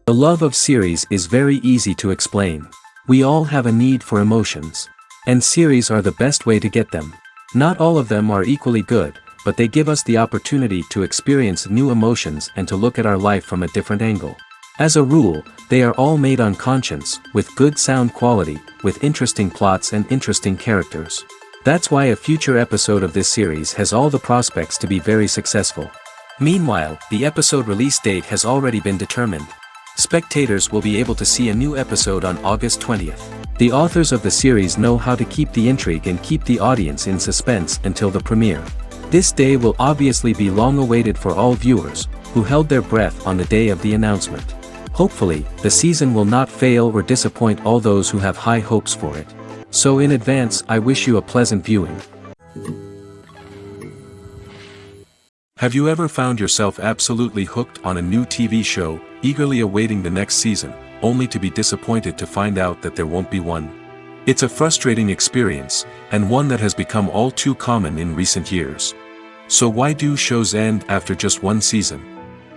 The love of series is very easy to explain. We all have a need for emotions. And series are the best way to get them. Not all of them are equally good, but they give us the opportunity to experience new emotions and to look at our life from a different angle. As a rule, they are all made on conscience, with good sound quality, with interesting plots and interesting characters. That's why a future episode of this series has all the prospects to be very successful. Meanwhile, the episode release date has already been determined. Spectators will be able to see a new episode on August 20th. The authors of the series know how to keep the intrigue and keep the audience in suspense until the premiere. This day will obviously be long awaited for all viewers, who held their breath on the day of the announcement. Hopefully, the season will not fail or disappoint all those who have high hopes for it. So in advance, I wish you a pleasant viewing. Have you ever found yourself absolutely hooked on a new TV show, eagerly awaiting the next season, only to be disappointed to find out that there won't be one? It's a frustrating experience, and one that has become all too common in recent years. So why do shows end after just one season?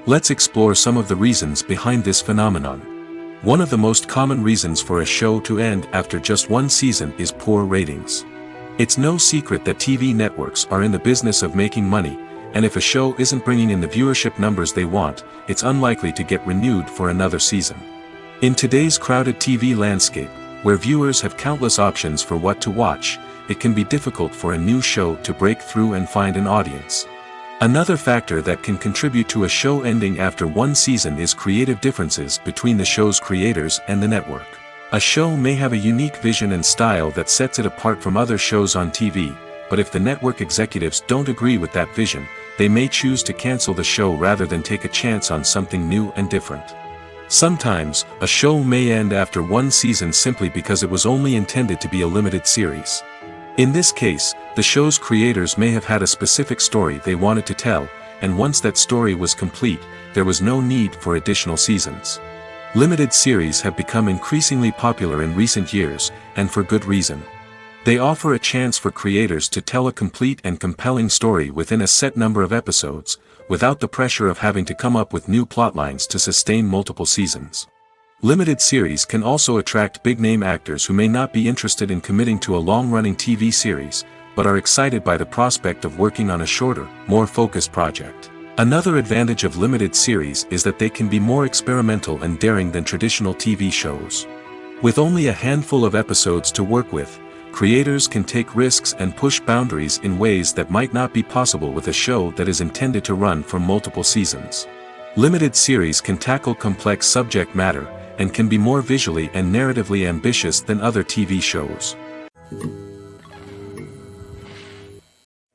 Let's explore some of the reasons behind this phenomenon. One of the most common reasons for a show to end after just one season is poor ratings. It's no secret that TV networks are in the business of making money, and if a show isn't bringing in the viewership numbers they want, it's unlikely to get renewed for another season. In today's crowded TV landscape, where viewers have countless options for what to watch, it can be difficult for a new show to break through and find an audience. Another factor that can contribute to a show ending after one season is creative differences between the show's creators and the network. A show may have a unique vision and style that sets it apart from other shows on TV, but if the network executives don't agree with that vision, they may choose to cancel the show rather than take a chance on something new and different. Sometimes, a show may end after one season simply because it was only intended to be a limited series. In this case, the show's creators may have had a specific story they wanted to tell, and once that story was complete, there was no need for additional seasons. Limited series have become increasingly popular in recent years, and for good reason. They offer a chance for creators to tell a complete and compelling story within a set number of episodes, without the pressure of having to come up with new plotlines to sustain multiple seasons. Limited series can also attract big-name actors who may not be interested in committing to a long-running TV series, but are excited by the prospect of working on a shorter, more focused project. Another advantage of limited series is that they can be more experimental and daring than traditional TV shows. With only a handful of episodes to work with, creators can take risks and push boundaries in ways that might not be possible with a show that is intended to run for multiple seasons. Limited series can tackle complex subject matter, and can be more visually and narratively ambitious than other TV shows.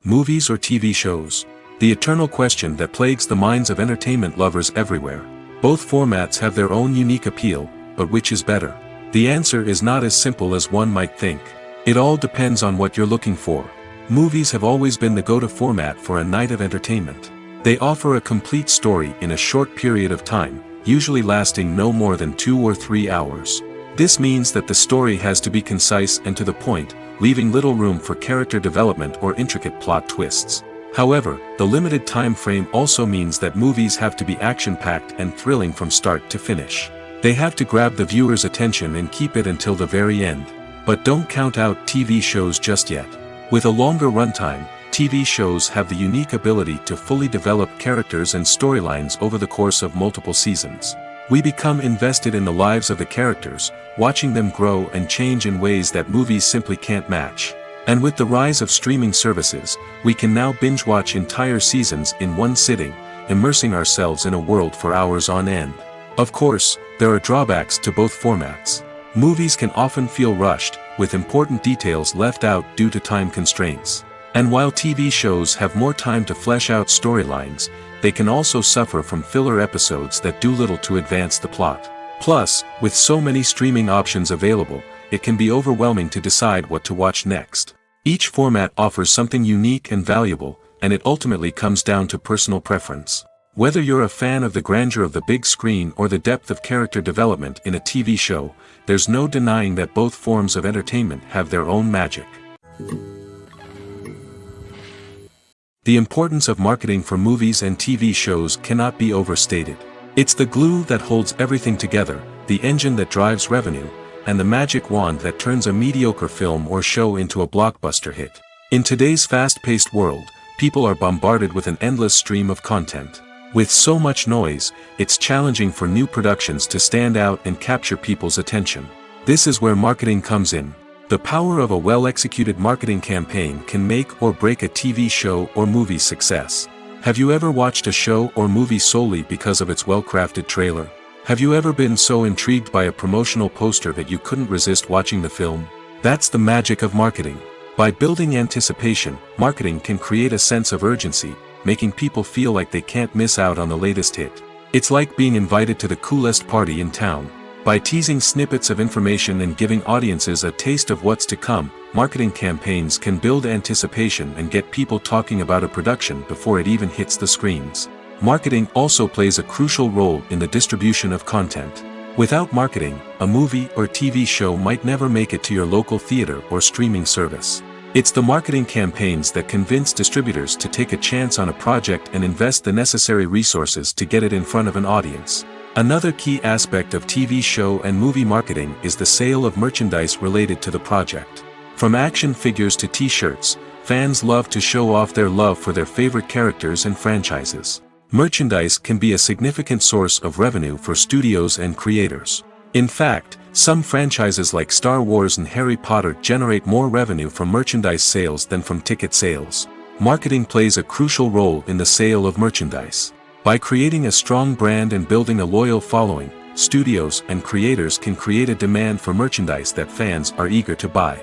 Movies or TV shows? The eternal question that plagues the minds of entertainment lovers everywhere. Both formats have their own unique appeal, but which is better? The answer is not as simple as one might think. It all depends on what you're looking for. Movies have always been the go-to format for a night of entertainment. They offer a complete story in a short period of time, usually lasting no more than 2 or 3 hours. This means that the story has to be concise and to the point, leaving little room for character development or intricate plot twists. However, the limited time frame also means that movies have to be action-packed and thrilling from start to finish. They have to grab the viewer's attention and keep it until the very end. But don't count out TV shows just yet. With a longer runtime, TV shows have the unique ability to fully develop characters and storylines over the course of multiple seasons. We become invested in the lives of the characters, watching them grow and change in ways that movies simply can't match. And with the rise of streaming services, we can now binge-watch entire seasons in one sitting, immersing ourselves in a world for hours on end. Of course, there are drawbacks to both formats. Movies can often feel rushed, with important details left out due to time constraints. And while TV shows have more time to flesh out storylines, they can also suffer from filler episodes that do little to advance the plot. Plus, with so many streaming options available, it can be overwhelming to decide what to watch next. Each format offers something unique and valuable, and it ultimately comes down to personal preference. Whether you're a fan of the grandeur of the big screen or the depth of character development in a TV show, there's no denying that both forms of entertainment have their own magic. The importance of marketing for movies and TV shows cannot be overstated. It's the glue that holds everything together, the engine that drives revenue, and the magic wand that turns a mediocre film or show into a blockbuster hit. In today's fast-paced world, people are bombarded with an endless stream of content. With so much noise, it's challenging for new productions to stand out and capture people's attention. This is where marketing comes in. The power of a well-executed marketing campaign can make or break a TV show or movie's success. Have you ever watched a show or movie solely because of its well-crafted trailer? Have you ever been so intrigued by a promotional poster that you couldn't resist watching the film? That's the magic of marketing. By building anticipation, marketing can create a sense of urgency, making people feel like they can't miss out on the latest hit. It's like being invited to the coolest party in town. By teasing snippets of information and giving audiences a taste of what's to come, marketing campaigns can build anticipation and get people talking about a production before it even hits the screens. Marketing also plays a crucial role in the distribution of content. Without marketing, a movie or TV show might never make it to your local theater or streaming service. It's the marketing campaigns that convince distributors to take a chance on a project and invest the necessary resources to get it in front of an audience. Another key aspect of TV show and movie marketing is the sale of merchandise related to the project. From action figures to t-shirts, fans love to show off their love for their favorite characters and franchises. Merchandise can be a significant source of revenue for studios and creators. In fact, some franchises like Star Wars and Harry Potter generate more revenue from merchandise sales than from ticket sales. Marketing plays a crucial role in the sale of merchandise. By creating a strong brand and building a loyal following, studios and creators can create a demand for merchandise that fans are eager to buy.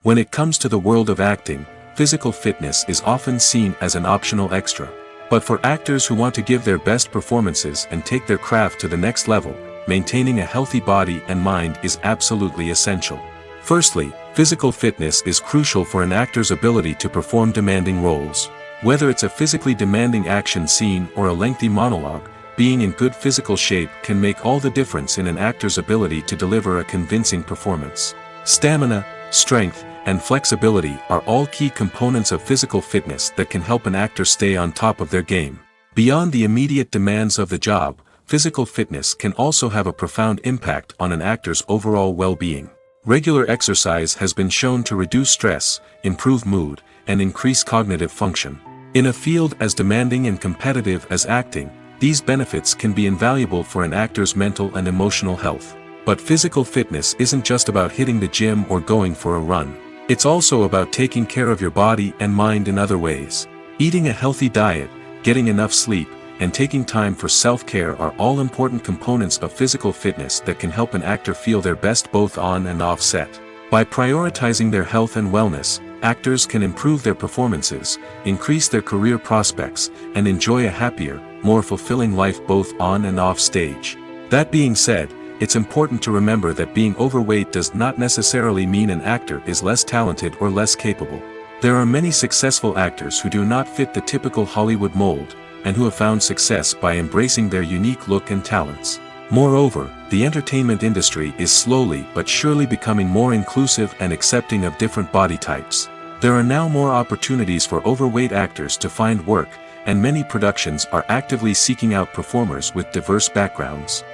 When it comes to the world of acting, physical fitness is often seen as an optional extra. But for actors who want to give their best performances and take their craft to the next level, maintaining a healthy body and mind is absolutely essential. Firstly, physical fitness is crucial for an actor's ability to perform demanding roles. Whether it's a physically demanding action scene or a lengthy monologue, being in good physical shape can make all the difference in an actor's ability to deliver a convincing performance. Stamina, strength, and flexibility are all key components of physical fitness that can help an actor stay on top of their game. Beyond the immediate demands of the job, physical fitness can also have a profound impact on an actor's overall well-being. Regular exercise has been shown to reduce stress, improve mood, and increase cognitive function. In a field as demanding and competitive as acting, these benefits can be invaluable for an actor's mental and emotional health. But physical fitness isn't just about hitting the gym or going for a run. It's also about taking care of your body and mind in other ways. Eating a healthy diet, getting enough sleep, and taking time for self-care are all important components of physical fitness that can help an actor feel their best both on and off set. By prioritizing their health and wellness, actors can improve their performances, increase their career prospects, and enjoy a happier, more fulfilling life both on and off stage. That being said, it's important to remember that being overweight does not necessarily mean an actor is less talented or less capable. There are many successful actors who do not fit the typical Hollywood mold, and who have found success by embracing their unique look and talents. Moreover, the entertainment industry is slowly but surely becoming more inclusive and accepting of different body types. There are now more opportunities for overweight actors to find work, and many productions are actively seeking out performers with diverse backgrounds.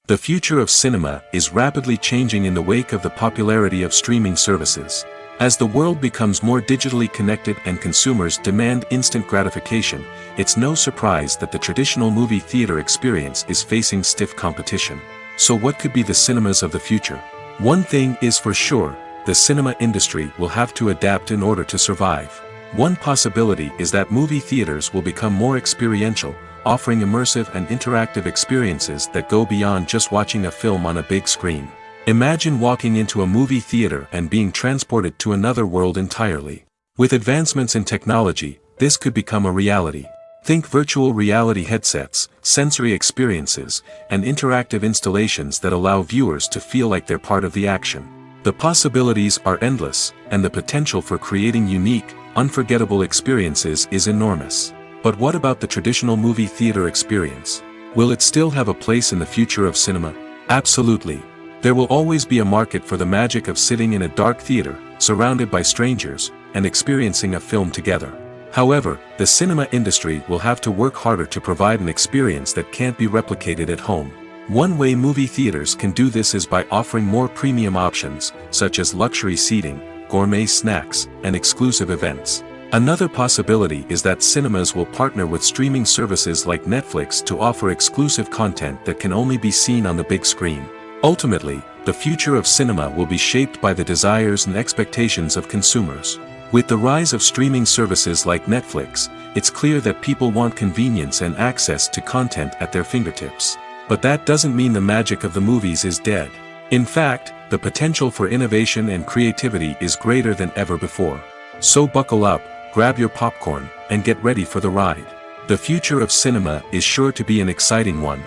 The future of cinema is rapidly changing in the wake of the popularity of streaming services. As the world becomes more digitally connected and consumers demand instant gratification, it's no surprise that the traditional movie theater experience is facing stiff competition. So what could be the cinemas of the future? One thing is for sure, the cinema industry will have to adapt in order to survive. One possibility is that movie theaters will become more experiential, offering immersive and interactive experiences that go beyond just watching a film on a big screen. Imagine walking into a movie theater and being transported to another world entirely. With advancements in technology, this could become a reality. Think virtual reality headsets, sensory experiences, and interactive installations that allow viewers to feel like they're part of the action. The possibilities are endless, and the potential for creating unique, unforgettable experiences is enormous. But what about the traditional movie theater experience? Will it still have a place in the future of cinema? Absolutely. There will always be a market for the magic of sitting in a dark theater, surrounded by strangers, and experiencing a film together. However, the cinema industry will have to work harder to provide an experience that can't be replicated at home. One way movie theaters can do this is by offering more premium options, such as luxury seating, gourmet snacks, and exclusive events. Another possibility is that cinemas will partner with streaming services like Netflix to offer exclusive content that can only be seen on the big screen. Ultimately, the future of cinema will be shaped by the desires and expectations of consumers. With the rise of streaming services like Netflix, it's clear that people want convenience and access to content at their fingertips. But that doesn't mean the magic of the movies is dead. In fact, the potential for innovation and creativity is greater than ever before. So buckle up, grab your popcorn, and get ready for the ride. The future of cinema is sure to be an exciting one.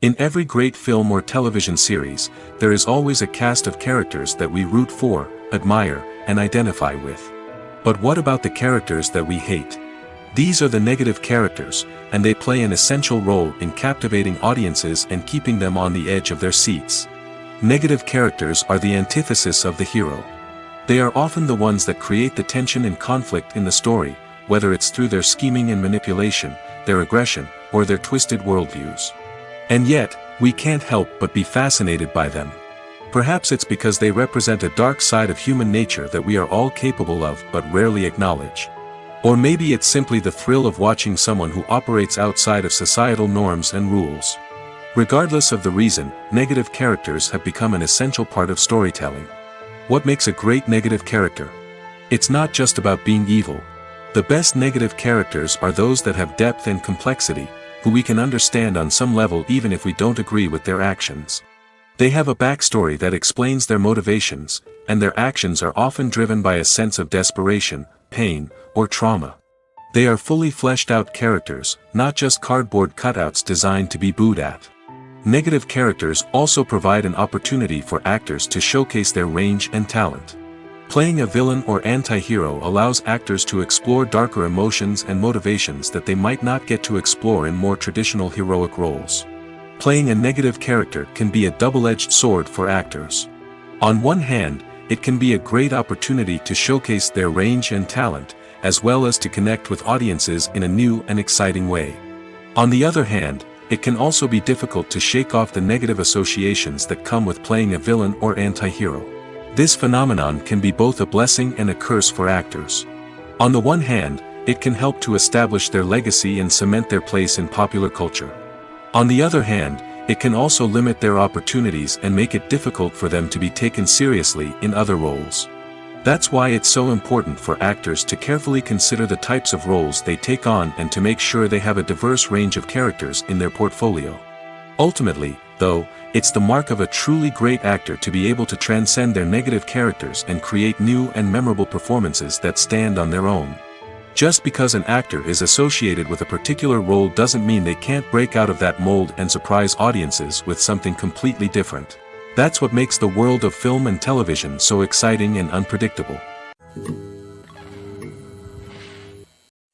In every great film or television series, there is always a cast of characters that we root for, admire, and identify with. But what about the characters that we hate? These are the negative characters, and they play an essential role in captivating audiences and keeping them on the edge of their seats. Negative characters are the antithesis of the hero. They are often the ones that create the tension and conflict in the story, whether it's through their scheming and manipulation, their aggression, or their twisted worldviews. And yet, we can't help but be fascinated by them. Perhaps it's because they represent a dark side of human nature that we are all capable of but rarely acknowledge. Or maybe it's simply the thrill of watching someone who operates outside of societal norms and rules. Regardless of the reason, negative characters have become an essential part of storytelling. What makes a great negative character? It's not just about being evil. The best negative characters are those that have depth and complexity, who we can understand on some level even if we don't agree with their actions. They have a backstory that explains their motivations, and their actions are often driven by a sense of desperation, pain, or trauma. They are fully fleshed out characters, not just cardboard cutouts designed to be booed at. Negative characters also provide an opportunity for actors to showcase their range and talent. Playing a villain or anti-hero allows actors to explore darker emotions and motivations that they might not get to explore in more traditional heroic roles. Playing a negative character can be a double-edged sword for actors. On one hand, it can be a great opportunity to showcase their range and talent, as well as to connect with audiences in a new and exciting way. On the other hand, it can also be difficult to shake off the negative associations that come with playing a villain or anti-hero. This phenomenon can be both a blessing and a curse for actors. On the one hand, it can help to establish their legacy and cement their place in popular culture. On the other hand, it can also limit their opportunities and make it difficult for them to be taken seriously in other roles. That's why it's so important for actors to carefully consider the types of roles they take on and to make sure they have a diverse range of characters in their portfolio. Ultimately, though, it's the mark of a truly great actor to be able to transcend their negative characters and create new and memorable performances that stand on their own. Just because an actor is associated with a particular role doesn't mean they can't break out of that mold and surprise audiences with something completely different. That's what makes the world of film and television so exciting and unpredictable.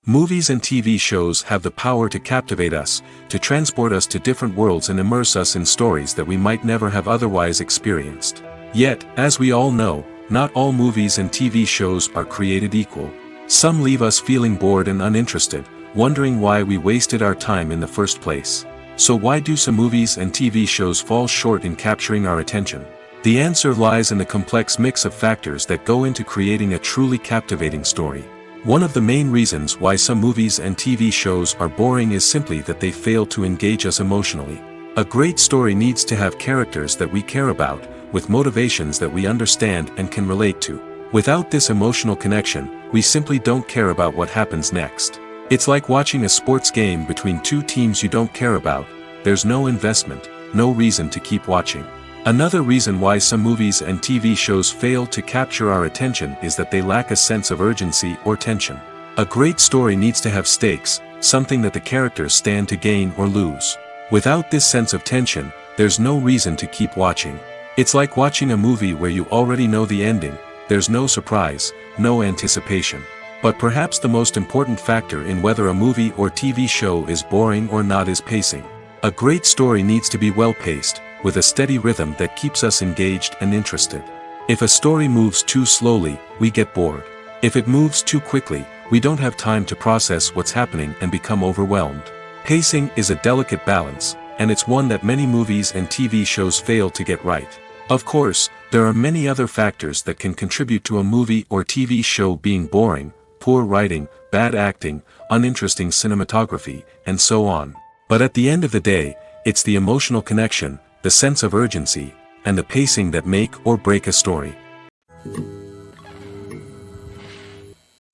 Movies and TV shows have the power to captivate us, to transport us to different worlds and immerse us in stories that we might never have otherwise experienced. Yet, as we all know, not all movies and TV shows are created equal. Some leave us feeling bored and uninterested, wondering why we wasted our time in the first place. So why do some movies and TV shows fall short in capturing our attention? The answer lies in the complex mix of factors that go into creating a truly captivating story. One of the main reasons why some movies and TV shows are boring is simply that they fail to engage us emotionally. A great story needs to have characters that we care about, with motivations that we understand and can relate to. Without this emotional connection, we simply don't care about what happens next. It's like watching a sports game between two teams you don't care about. There's no investment, no reason to keep watching. Another reason why some movies and TV shows fail to capture our attention is that they lack a sense of urgency or tension. A great story needs to have stakes, something that the characters stand to gain or lose. Without this sense of tension, there's no reason to keep watching. It's like watching a movie where you already know the ending. There's no surprise, no anticipation. But perhaps the most important factor in whether a movie or TV show is boring or not is pacing. A great story needs to be well paced, with a steady rhythm that keeps us engaged and interested. If a story moves too slowly, we get bored. If it moves too quickly, we don't have time to process what's happening and become overwhelmed. Pacing is a delicate balance, and it's one that many movies and TV shows fail to get right. Of course, there are many other factors that can contribute to a movie or TV show being boring: poor writing, bad acting, uninteresting cinematography, and so on. But at the end of the day, it's the emotional connection, the sense of urgency, and the pacing that make or break a story.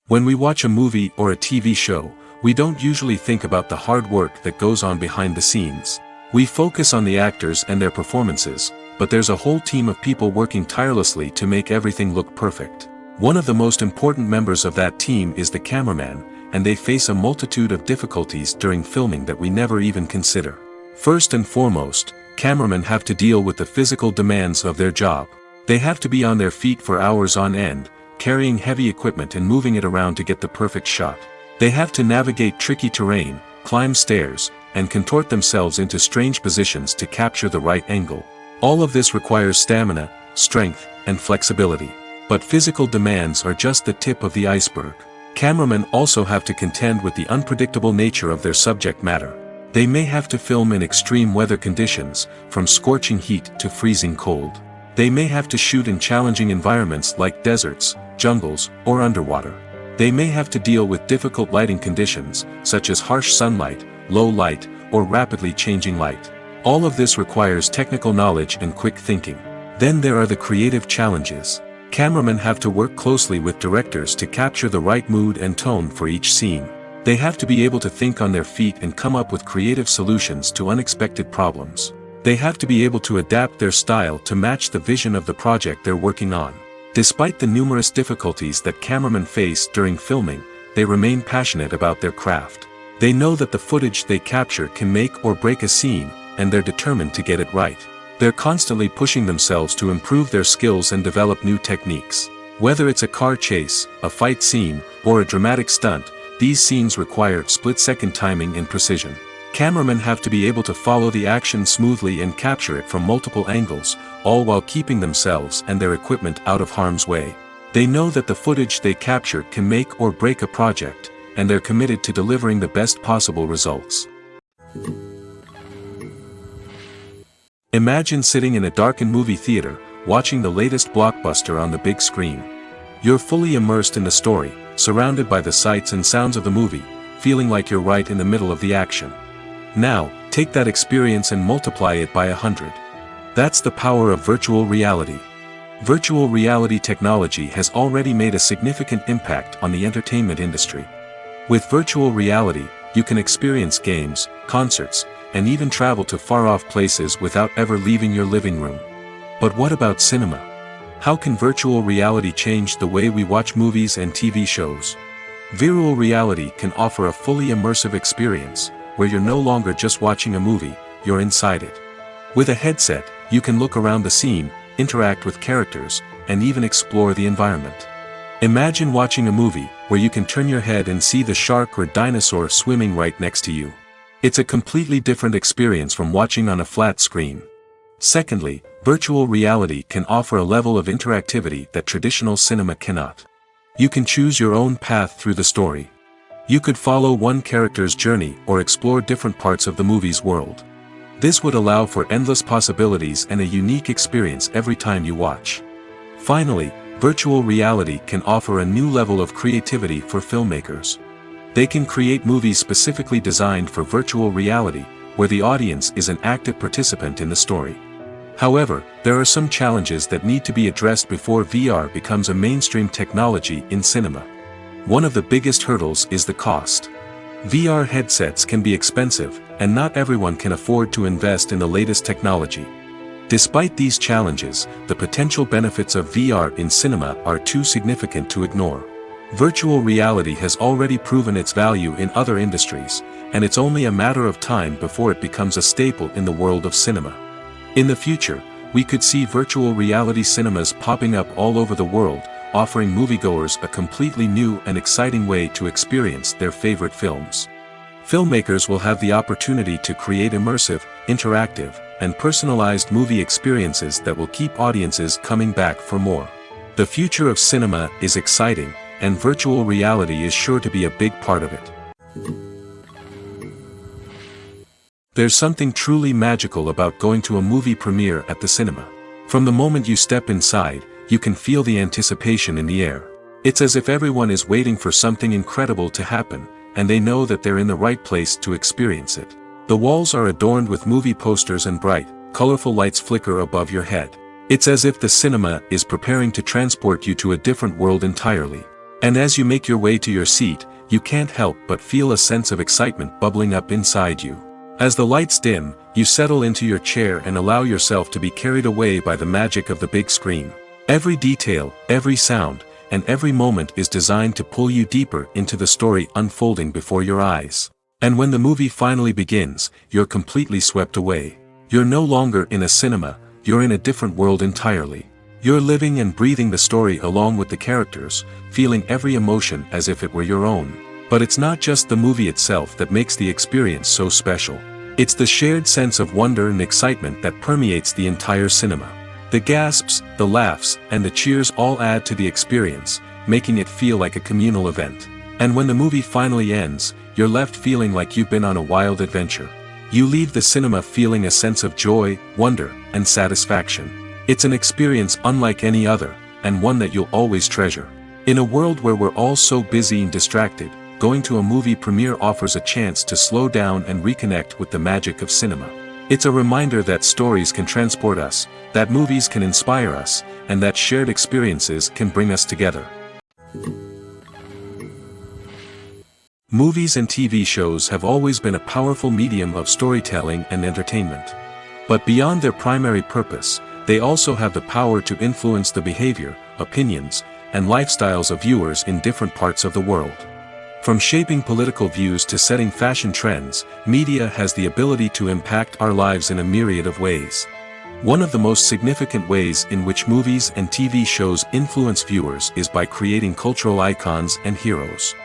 When we watch a movie or a TV show, we don't usually think about the hard work that goes on behind the scenes. We focus on the actors and their performances, but there's a whole team of people working tirelessly to make everything look perfect. One of the most important members of that team is the cameraman, and they face a multitude of difficulties during filming that we never even consider. First and foremost, cameramen have to deal with the physical demands of their job. They have to be on their feet for hours on end, carrying heavy equipment and moving it around to get the perfect shot. They have to navigate tricky terrain, climb stairs, and contort themselves into strange positions to capture the right angle. All of this requires stamina, strength, and flexibility. But physical demands are just the tip of the iceberg. Cameramen also have to contend with the unpredictable nature of their subject matter. They may have to film in extreme weather conditions, from scorching heat to freezing cold. They may have to shoot in challenging environments like deserts, jungles, or underwater. They may have to deal with difficult lighting conditions, such as harsh sunlight, low light, or rapidly changing light. All of this requires technical knowledge and quick thinking. Then there are the creative challenges. Cameramen have to work closely with directors to capture the right mood and tone for each scene. They have to be able to think on their feet and come up with creative solutions to unexpected problems. They have to be able to adapt their style to match the vision of the project they're working on. Despite the numerous difficulties that cameramen face during filming, they remain passionate about their craft. They know that the footage they capture can make or break a scene, and they're determined to get it right. They're constantly pushing themselves to improve their skills and develop new techniques. Whether it's a car chase, a fight scene, or a dramatic stunt, these scenes require split-second timing and precision. Cameramen have to be able to follow the action smoothly and capture it from multiple angles, all while keeping themselves and their equipment out of harm's way. They know that the footage they capture can make or break a project, and they're committed to delivering the best possible results. Imagine sitting in a darkened movie theater, watching the latest blockbuster on the big screen. You're fully immersed in the story, surrounded by the sights and sounds of the movie, feeling like you're right in the middle of the action. Now, take that experience and multiply it by 100. That's the power of virtual reality. Virtual reality technology has already made a significant impact on the entertainment industry. With virtual reality, you can experience games, concerts, and even travel to far-off places without ever leaving your living room. But what about cinema? How can virtual reality change the way we watch movies and TV shows? Virtual reality can offer a fully immersive experience, where you're no longer just watching a movie, you're inside it. With a headset, you can look around the scene, interact with characters, and even explore the environment. Imagine watching a movie where you can turn your head and see the shark or dinosaur swimming right next to you. It's a completely different experience from watching on a flat screen. Secondly, virtual reality can offer a level of interactivity that traditional cinema cannot. You can choose your own path through the story. You could follow one character's journey or explore different parts of the movie's world. This would allow for endless possibilities and a unique experience every time you watch. Finally, virtual reality can offer a new level of creativity for filmmakers. They can create movies specifically designed for virtual reality, where the audience is an active participant in the story. However, there are some challenges that need to be addressed before VR becomes a mainstream technology in cinema. One of the biggest hurdles is the cost. VR headsets can be expensive, and not everyone can afford to invest in the latest technology. Despite these challenges, the potential benefits of VR in cinema are too significant to ignore. Virtual reality has already proven its value in other industries, and it's only a matter of time before it becomes a staple in the world of cinema. In the future, we could see virtual reality cinemas popping up all over the world, offering moviegoers a completely new and exciting way to experience their favorite films. Filmmakers will have the opportunity to create immersive, interactive, and personalized movie experiences that will keep audiences coming back for more. The future of cinema is exciting, and virtual reality is sure to be a big part of it. There's something truly magical about going to a movie premiere at the cinema. From the moment you step inside, you can feel the anticipation in the air. It's as if everyone is waiting for something incredible to happen, and they know that they're in the right place to experience it. The walls are adorned with movie posters and bright, colorful lights flicker above your head. It's as if the cinema is preparing to transport you to a different world entirely. And as you make your way to your seat, you can't help but feel a sense of excitement bubbling up inside you. As the lights dim, you settle into your chair and allow yourself to be carried away by the magic of the big screen. Every detail, every sound, and every moment is designed to pull you deeper into the story unfolding before your eyes. And when the movie finally begins, you're completely swept away. You're no longer in a cinema, you're in a different world entirely. You're living and breathing the story along with the characters, feeling every emotion as if it were your own. But it's not just the movie itself that makes the experience so special. It's the shared sense of wonder and excitement that permeates the entire cinema. The gasps, the laughs, and the cheers all add to the experience, making it feel like a communal event. And when the movie finally ends, you're left feeling like you've been on a wild adventure. You leave the cinema feeling a sense of joy, wonder, and satisfaction. It's an experience unlike any other, and one that you'll always treasure. In a world where we're all so busy and distracted, going to a movie premiere offers a chance to slow down and reconnect with the magic of cinema. It's a reminder that stories can transport us, that movies can inspire us, and that shared experiences can bring us together. Movies and TV shows have always been a powerful medium of storytelling and entertainment. But beyond their primary purpose, they also have the power to influence the behavior, opinions, and lifestyles of viewers in different parts of the world. From shaping political views to setting fashion trends, media has the ability to impact our lives in a myriad of ways. One of the most significant ways in which movies and TV shows influence viewers is by creating cultural icons and heroes.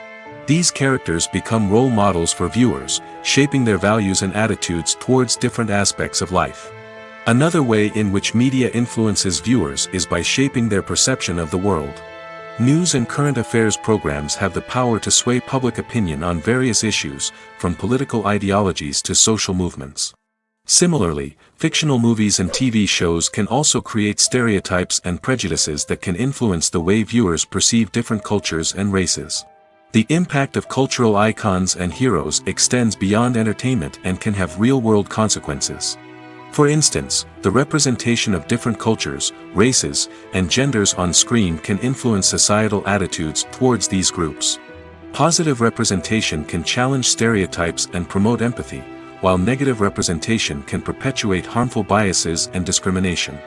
These characters become role models for viewers, shaping their values and attitudes towards different aspects of life. Another way in which media influences viewers is by shaping their perception of the world. News and current affairs programs have the power to sway public opinion on various issues, from political ideologies to social movements. Similarly, fictional movies and TV shows can also create stereotypes and prejudices that can influence the way viewers perceive different cultures and races. The impact of cultural icons and heroes extends beyond entertainment and can have real-world consequences. For instance, the representation of different cultures, races, and genders on screen can influence societal attitudes towards these groups. Positive representation can challenge stereotypes and promote empathy, while negative representation can perpetuate harmful biases and discrimination.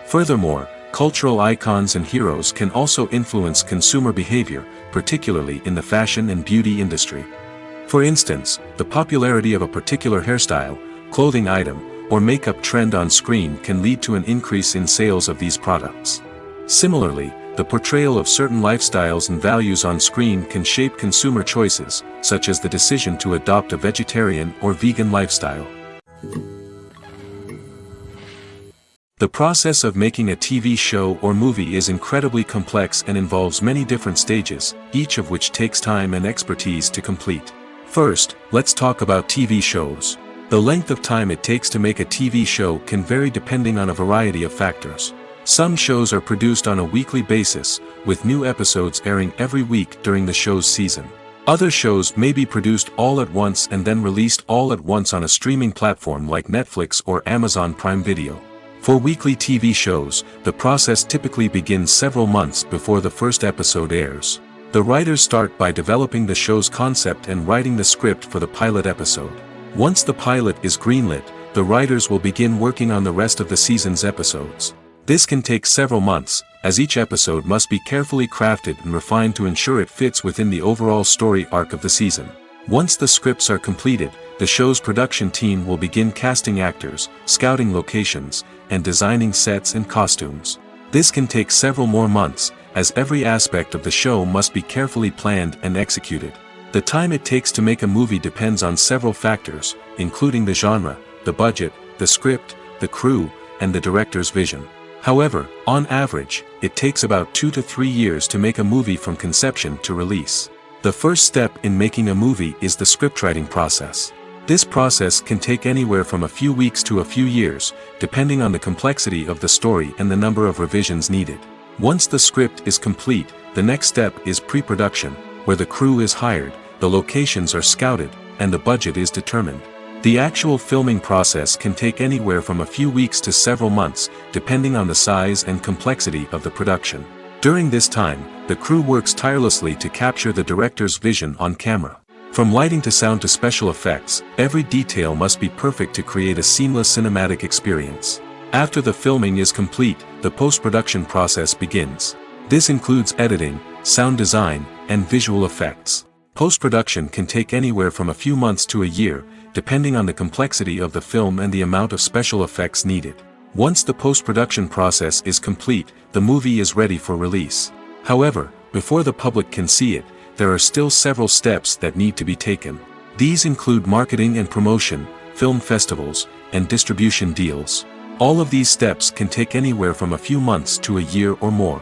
Furthermore, cultural icons and heroes can also influence consumer behavior, particularly in the fashion and beauty industry. For instance, the popularity of a particular hairstyle, clothing item, or makeup trend on screen can lead to an increase in sales of these products. Similarly, the portrayal of certain lifestyles and values on screen can shape consumer choices, such as the decision to adopt a vegetarian or vegan lifestyle. The process of making a TV show or movie is incredibly complex and involves many different stages, each of which takes time and expertise to complete. First, let's talk about TV shows. The length of time it takes to make a TV show can vary depending on a variety of factors. Some shows are produced on a weekly basis, with new episodes airing every week during the show's season. Other shows may be produced all at once and then released all at once on a streaming platform like Netflix or Amazon Prime Video. For weekly TV shows, the process typically begins several months before the first episode airs. The writers start by developing the show's concept and writing the script for the pilot episode. Once the pilot is greenlit, the writers will begin working on the rest of the season's episodes. This can take several months, as each episode must be carefully crafted and refined to ensure it fits within the overall story arc of the season. Once the scripts are completed, the show's production team will begin casting actors, scouting locations, and designing sets and costumes. This can take several more months, as every aspect of the show must be carefully planned and executed. The time it takes to make a movie depends on several factors, including the genre, the budget, the script, the crew, and the director's vision. However, on average, it takes about 2 to 3 years to make a movie from conception to release. The first step in making a movie is the scriptwriting process. This process can take anywhere from a few weeks to a few years, depending on the complexity of the story and the number of revisions needed. Once the script is complete, the next step is pre-production, where the crew is hired, the locations are scouted, and the budget is determined. The actual filming process can take anywhere from a few weeks to several months, depending on the size and complexity of the production. During this time, the crew works tirelessly to capture the director's vision on camera. From lighting to sound to special effects, every detail must be perfect to create a seamless cinematic experience. After the filming is complete, the post-production process begins. This includes editing, sound design, and visual effects. Post-production can take anywhere from a few months to a year, depending on the complexity of the film and the amount of special effects needed. Once the post-production process is complete, the movie is ready for release. However, before the public can see it, there are still several steps that need to be taken. These include marketing and promotion, film festivals, and distribution deals. All of these steps can take anywhere from a few months to a year or more.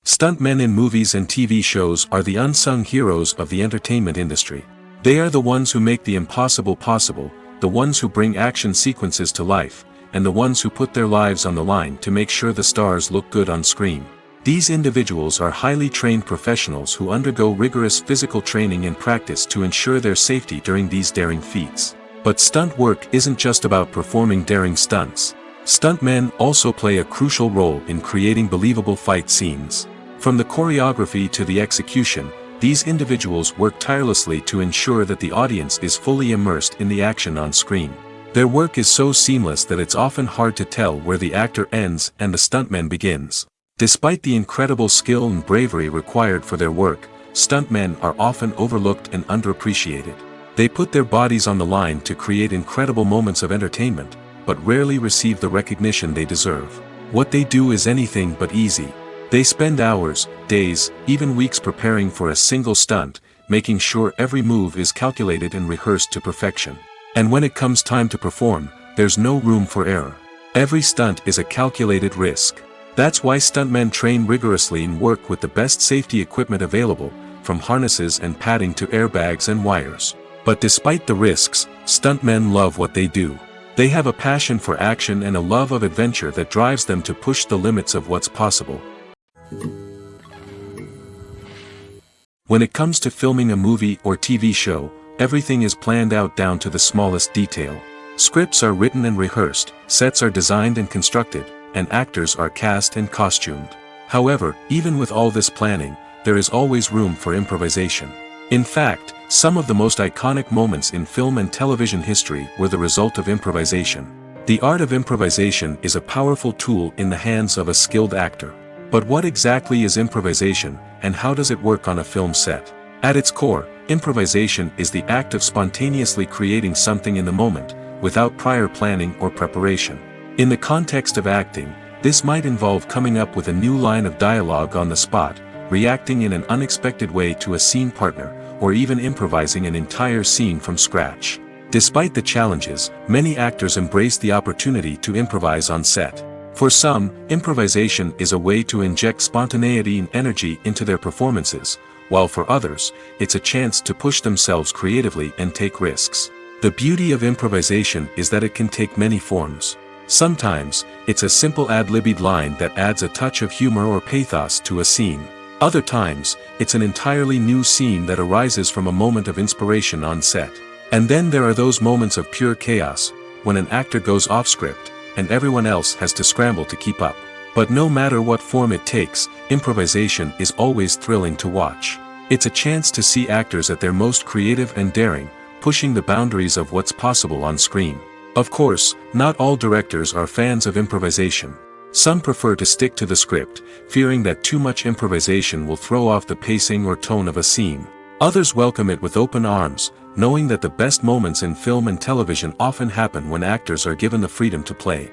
Stuntmen in movies and TV shows are the unsung heroes of the entertainment industry. They are the ones who make the impossible possible, the ones who bring action sequences to life, and the ones who put their lives on the line to make sure the stars look good on screen. These individuals are highly trained professionals who undergo rigorous physical training and practice to ensure their safety during these daring feats. But stunt work isn't just about performing daring stunts. Stuntmen also play a crucial role in creating believable fight scenes. From the choreography to the execution, these individuals work tirelessly to ensure that the audience is fully immersed in the action on screen. Their work is so seamless that it's often hard to tell where the actor ends and the stuntman begins. Despite the incredible skill and bravery required for their work, stuntmen are often overlooked and underappreciated. They put their bodies on the line to create incredible moments of entertainment, but rarely receive the recognition they deserve. What they do is anything but easy. They spend hours, days, even weeks preparing for a single stunt, making sure every move is calculated and rehearsed to perfection. And when it comes time to perform, there's no room for error. Every stunt is a calculated risk. That's why stuntmen train rigorously and work with the best safety equipment available, from harnesses and padding to airbags and wires. But despite the risks, stuntmen love what they do. They have a passion for action and a love of adventure that drives them to push the limits of what's possible. When it comes to filming a movie or TV show, everything is planned out down to the smallest detail. Scripts are written and rehearsed, sets are designed and constructed, and actors are cast and costumed. However, even with all this planning, there is always room for improvisation. In fact, some of the most iconic moments in film and television history were the result of improvisation. The art of improvisation is a powerful tool in the hands of a skilled actor. But what exactly is improvisation, and how does it work on a film set? At its core, improvisation is the act of spontaneously creating something in the moment, without prior planning or preparation. In the context of acting, this might involve coming up with a new line of dialogue on the spot, reacting in an unexpected way to a scene partner, or even improvising an entire scene from scratch. Despite the challenges, many actors embrace the opportunity to improvise on set. For some, improvisation is a way to inject spontaneity and energy into their performances, while for others, it's a chance to push themselves creatively and take risks. The beauty of improvisation is that it can take many forms. Sometimes, it's a simple ad-libbed line that adds a touch of humor or pathos to a scene. Other times, it's an entirely new scene that arises from a moment of inspiration on set. And then there are those moments of pure chaos, when an actor goes off script, and everyone else has to scramble to keep up. But no matter what form it takes, improvisation is always thrilling to watch. It's a chance to see actors at their most creative and daring, pushing the boundaries of what's possible on screen. Of course, not all directors are fans of improvisation. Some prefer to stick to the script, fearing that too much improvisation will throw off the pacing or tone of a scene. Others welcome it with open arms, knowing that the best moments in film and television often happen when actors are given the freedom to play.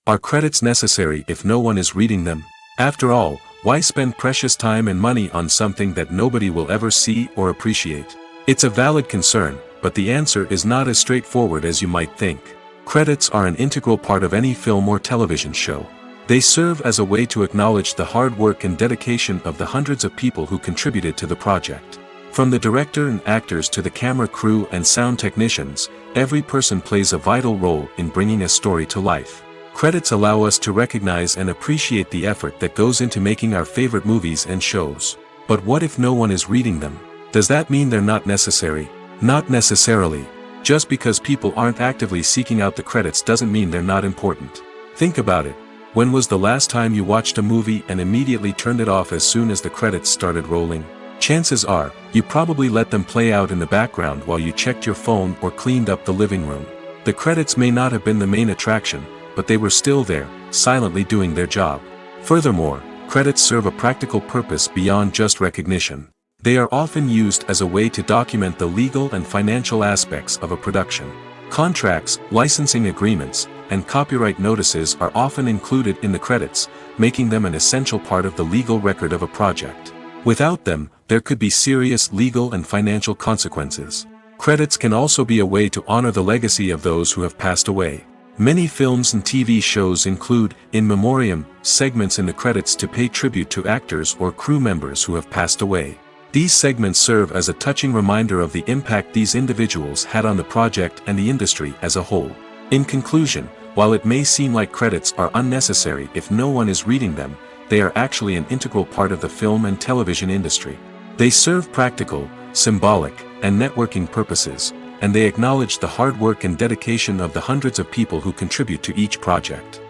Are credits necessary if no one is reading them? After all, why spend precious time and money on something that nobody will ever see or appreciate? It's a valid concern, but the answer is not as straightforward as you might think. Credits are an integral part of any film or television show. They serve as a way to acknowledge the hard work and dedication of the hundreds of people who contributed to the project. From the director and actors to the camera crew and sound technicians, every person plays a vital role in bringing a story to life. Credits allow us to recognize and appreciate the effort that goes into making our favorite movies and shows. But what if no one is reading them? Does that mean they're not necessary? Not necessarily. Just because people aren't actively seeking out the credits doesn't mean they're not important. Think about it. When was the last time you watched a movie and immediately turned it off as soon as the credits started rolling? Chances are, you probably let them play out in the background while you checked your phone or cleaned up the living room. The credits may not have been the main attraction, but they were still there, silently doing their job. Furthermore, credits serve a practical purpose beyond just recognition. They are often used as a way to document the legal and financial aspects of a production. Contracts, licensing agreements, and copyright notices are often included in the credits, making them an essential part of the legal record of a project. Without them, there could be serious legal and financial consequences. Credits can also be a way to honor the legacy of those who have passed away. Many films and TV shows include, in memoriam, segments in the credits to pay tribute to actors or crew members who have passed away. These segments serve as a touching reminder of the impact these individuals had on the project and the industry as a whole. In conclusion, while it may seem like credits are unnecessary if no one is reading them, they are actually an integral part of the film and television industry. They serve practical, symbolic, and networking purposes, and they acknowledge the hard work and dedication of the hundreds of people who contribute to each project.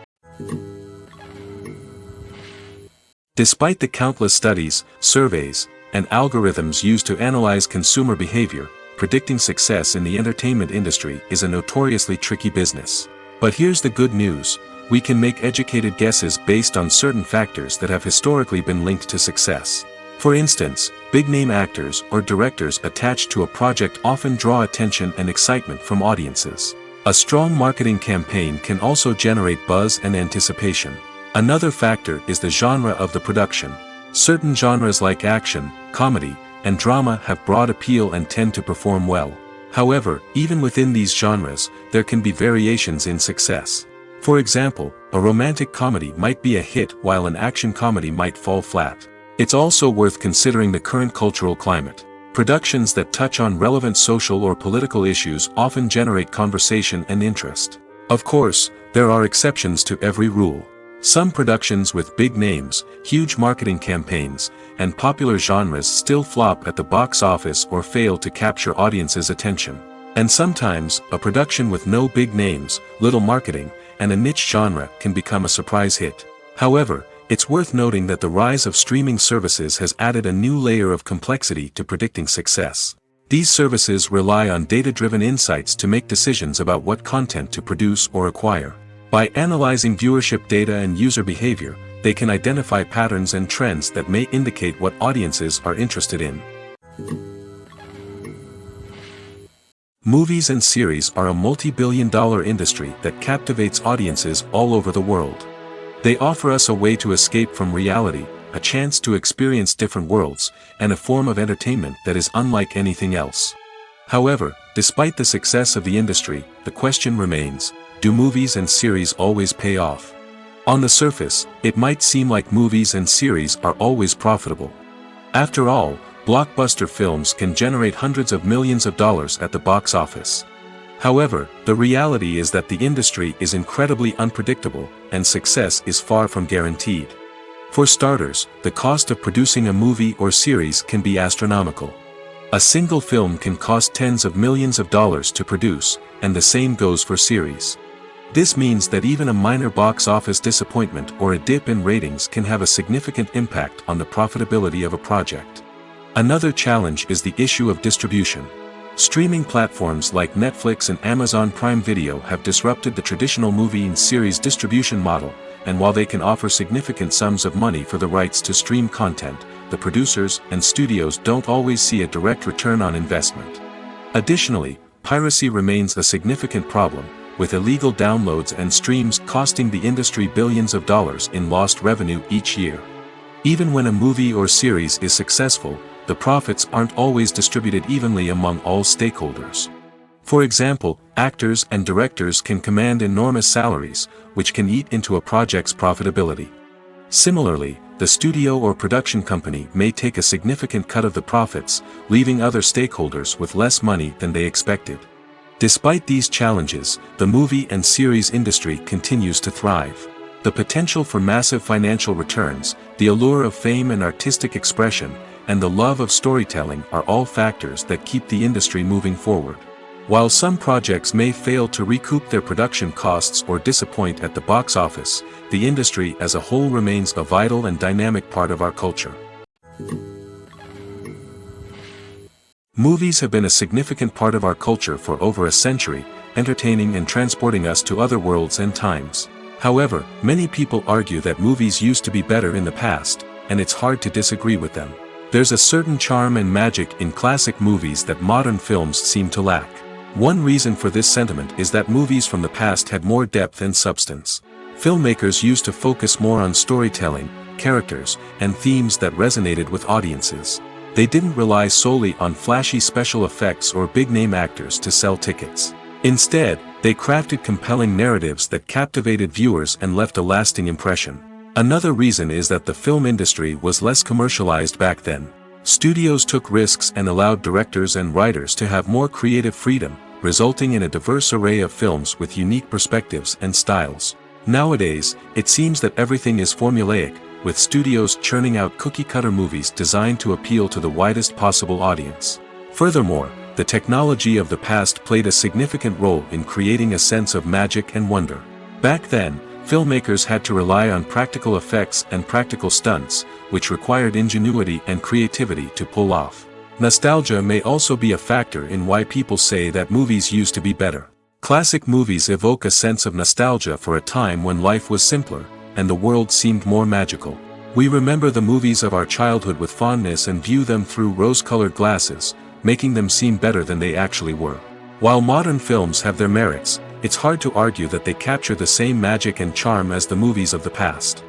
Despite the countless studies, surveys, and algorithms used to analyze consumer behavior, predicting success in the entertainment industry is a notoriously tricky business. But here's the good news: we can make educated guesses based on certain factors that have historically been linked to success. For instance, big-name actors or directors attached to a project often draw attention and excitement from audiences. A strong marketing campaign can also generate buzz and anticipation. Another factor is the genre of the production. Certain genres like action, comedy, and drama have broad appeal and tend to perform well. However, even within these genres, there can be variations in success. For example, a romantic comedy might be a hit while an action comedy might fall flat. It's also worth considering the current cultural climate. Productions that touch on relevant social or political issues often generate conversation and interest. Of course, there are exceptions to every rule. Some productions with big names, huge marketing campaigns, and popular genres still flop at the box office or fail to capture audiences' attention. And sometimes, a production with no big names, little marketing, and a niche genre can become a surprise hit. However, it's worth noting that the rise of streaming services has added a new layer of complexity to predicting success. These services rely on data-driven insights to make decisions about what content to produce or acquire. By analyzing viewership data and user behavior, they can identify patterns and trends that may indicate what audiences are interested in. Movies and series are a multi-billion-dollar industry that captivates audiences all over the world. They offer us a way to escape from reality, a chance to experience different worlds, and a form of entertainment that is unlike anything else. However, despite the success of the industry, the question remains: do movies and series always pay off? On the surface, it might seem like movies and series are always profitable. After all, blockbuster films can generate hundreds of millions of dollars at the box office. However, the reality is that the industry is incredibly unpredictable, and success is far from guaranteed. For starters, the cost of producing a movie or series can be astronomical. A single film can cost tens of millions of dollars to produce, and the same goes for series. This means that even a minor box office disappointment or a dip in ratings can have a significant impact on the profitability of a project. Another challenge is the issue of distribution. Streaming platforms like Netflix and Amazon Prime Video have disrupted the traditional movie and series distribution model, and while they can offer significant sums of money for the rights to stream content, the producers and studios don't always see a direct return on investment. Additionally, piracy remains a significant problem, with illegal downloads and streams costing the industry billions of dollars in lost revenue each year. Even when a movie or series is successful, the profits aren't always distributed evenly among all stakeholders. For example, actors and directors can command enormous salaries, which can eat into a project's profitability. Similarly, the studio or production company may take a significant cut of the profits, leaving other stakeholders with less money than they expected. Despite these challenges, the movie and series industry continues to thrive. The potential for massive financial returns, the allure of fame and artistic expression, and the love of storytelling are all factors that keep the industry moving forward. While some projects may fail to recoup their production costs or disappoint at the box office, the industry as a whole remains a vital and dynamic part of our culture. Movies have been a significant part of our culture for over a century, entertaining and transporting us to other worlds and times. However, many people argue that movies used to be better in the past, and it's hard to disagree with them. There's a certain charm and magic in classic movies that modern films seem to lack. One reason for this sentiment is that movies from the past had more depth and substance. Filmmakers used to focus more on storytelling, characters, and themes that resonated with audiences. They didn't rely solely on flashy special effects or big-name actors to sell tickets. Instead, they crafted compelling narratives that captivated viewers and left a lasting impression. Another reason is that the film industry was less commercialized back then. Studios took risks and allowed directors and writers to have more creative freedom, resulting in a diverse array of films with unique perspectives and styles. Nowadays, it seems that everything is formulaic, with studios churning out cookie-cutter movies designed to appeal to the widest possible audience. Furthermore, the technology of the past played a significant role in creating a sense of magic and wonder. Back then, filmmakers had to rely on practical effects and practical stunts, which required ingenuity and creativity to pull off. Nostalgia may also be a factor in why people say that movies used to be better. Classic movies evoke a sense of nostalgia for a time when life was simpler, and the world seemed more magical. We remember the movies of our childhood with fondness and view them through rose-colored glasses, making them seem better than they actually were. While modern films have their merits, it's hard to argue that they capture the same magic and charm as the movies of the past.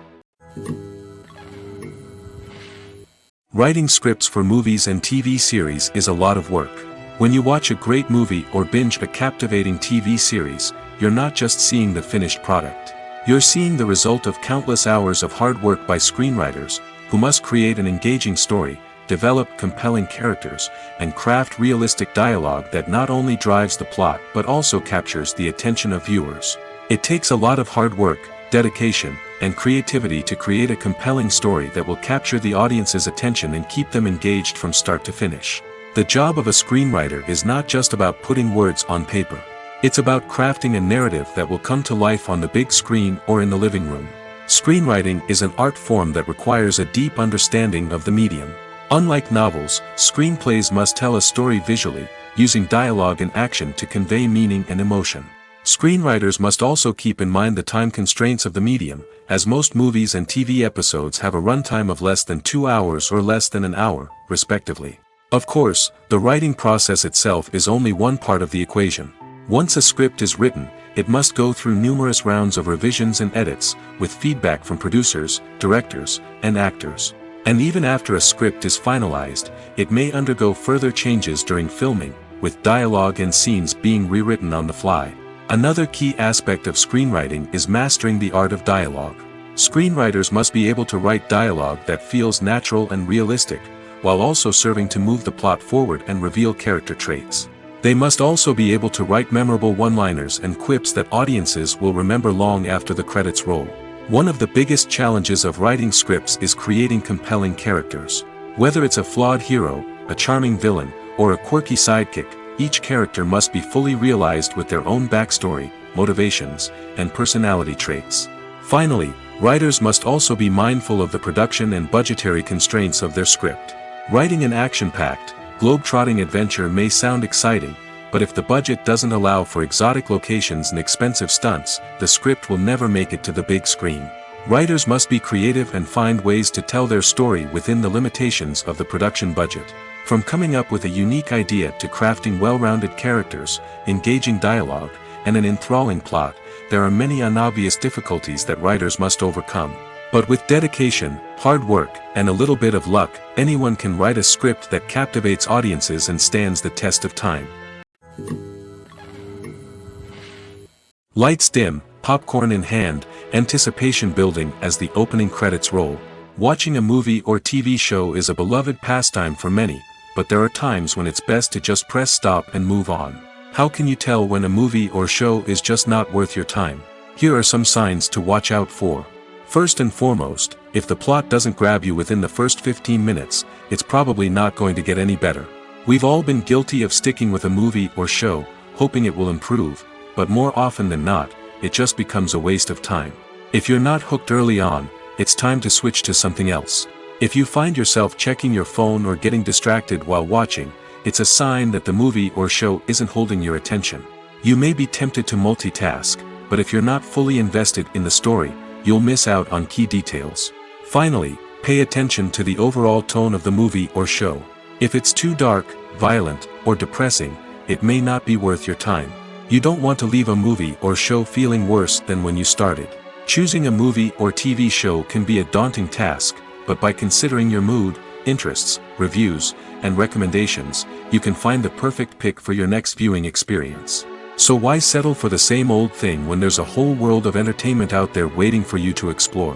Writing scripts for movies and TV series is a lot of work. When you watch a great movie or binge a captivating TV series, you're not just seeing the finished product. You're seeing the result of countless hours of hard work by screenwriters, who must create an engaging story, develop compelling characters, and craft realistic dialogue that not only drives the plot but also captures the attention of viewers. It takes a lot of hard work, dedication, and creativity to create a compelling story that will capture the audience's attention and keep them engaged from start to finish. The job of a screenwriter is not just about putting words on paper. It's about crafting a narrative that will come to life on the big screen or in the living room. Screenwriting is an art form that requires a deep understanding of the medium. Unlike novels, screenplays must tell a story visually, using dialogue and action to convey meaning and emotion. Screenwriters must also keep in mind the time constraints of the medium, as most movies and TV episodes have a runtime of less than 2 hours or less than an hour, respectively. Of course, the writing process itself is only one part of the equation. Once a script is written, it must go through numerous rounds of revisions and edits, with feedback from producers, directors, and actors. And even after a script is finalized, it may undergo further changes during filming, with dialogue and scenes being rewritten on the fly. Another key aspect of screenwriting is mastering the art of dialogue. Screenwriters must be able to write dialogue that feels natural and realistic, while also serving to move the plot forward and reveal character traits. They must also be able to write memorable one-liners and quips that audiences will remember long after the credits roll. One of the biggest challenges of writing scripts is creating compelling characters. Whether it's a flawed hero, a charming villain, or a quirky sidekick, each character must be fully realized with their own backstory, motivations, and personality traits. Finally, writers must also be mindful of the production and budgetary constraints of their script. Writing an action-packed, globe-trotting adventure may sound exciting, but if the budget doesn't allow for exotic locations and expensive stunts, the script will never make it to the big screen. Writers must be creative and find ways to tell their story within the limitations of the production budget. From coming up with a unique idea to crafting well-rounded characters, engaging dialogue, and an enthralling plot, there are many unobvious difficulties that writers must overcome. But with dedication, hard work, and a little bit of luck, anyone can write a script that captivates audiences and stands the test of time. Lights dim, popcorn in hand, anticipation building as the opening credits roll. Watching a movie or TV show is a beloved pastime for many, but there are times when it's best to just press stop and move on. How can you tell when a movie or show is just not worth your time? Here are some signs to watch out for. First and foremost, if the plot doesn't grab you within the first 15 minutes, it's probably not going to get any better. We've all been guilty of sticking with a movie or show, hoping it will improve, but more often than not, it just becomes a waste of time. If you're not hooked early on, it's time to switch to something else. If you find yourself checking your phone or getting distracted while watching, it's a sign that the movie or show isn't holding your attention. You may be tempted to multitask, but if you're not fully invested in the story, you'll miss out on key details. Finally, pay attention to the overall tone of the movie or show. If it's too dark, violent, or depressing, it may not be worth your time. You don't want to leave a movie or show feeling worse than when you started. Choosing a movie or TV show can be a daunting task, but by considering your mood, interests, reviews, and recommendations, you can find the perfect pick for your next viewing experience. So why settle for the same old thing when there's a whole world of entertainment out there waiting for you to explore?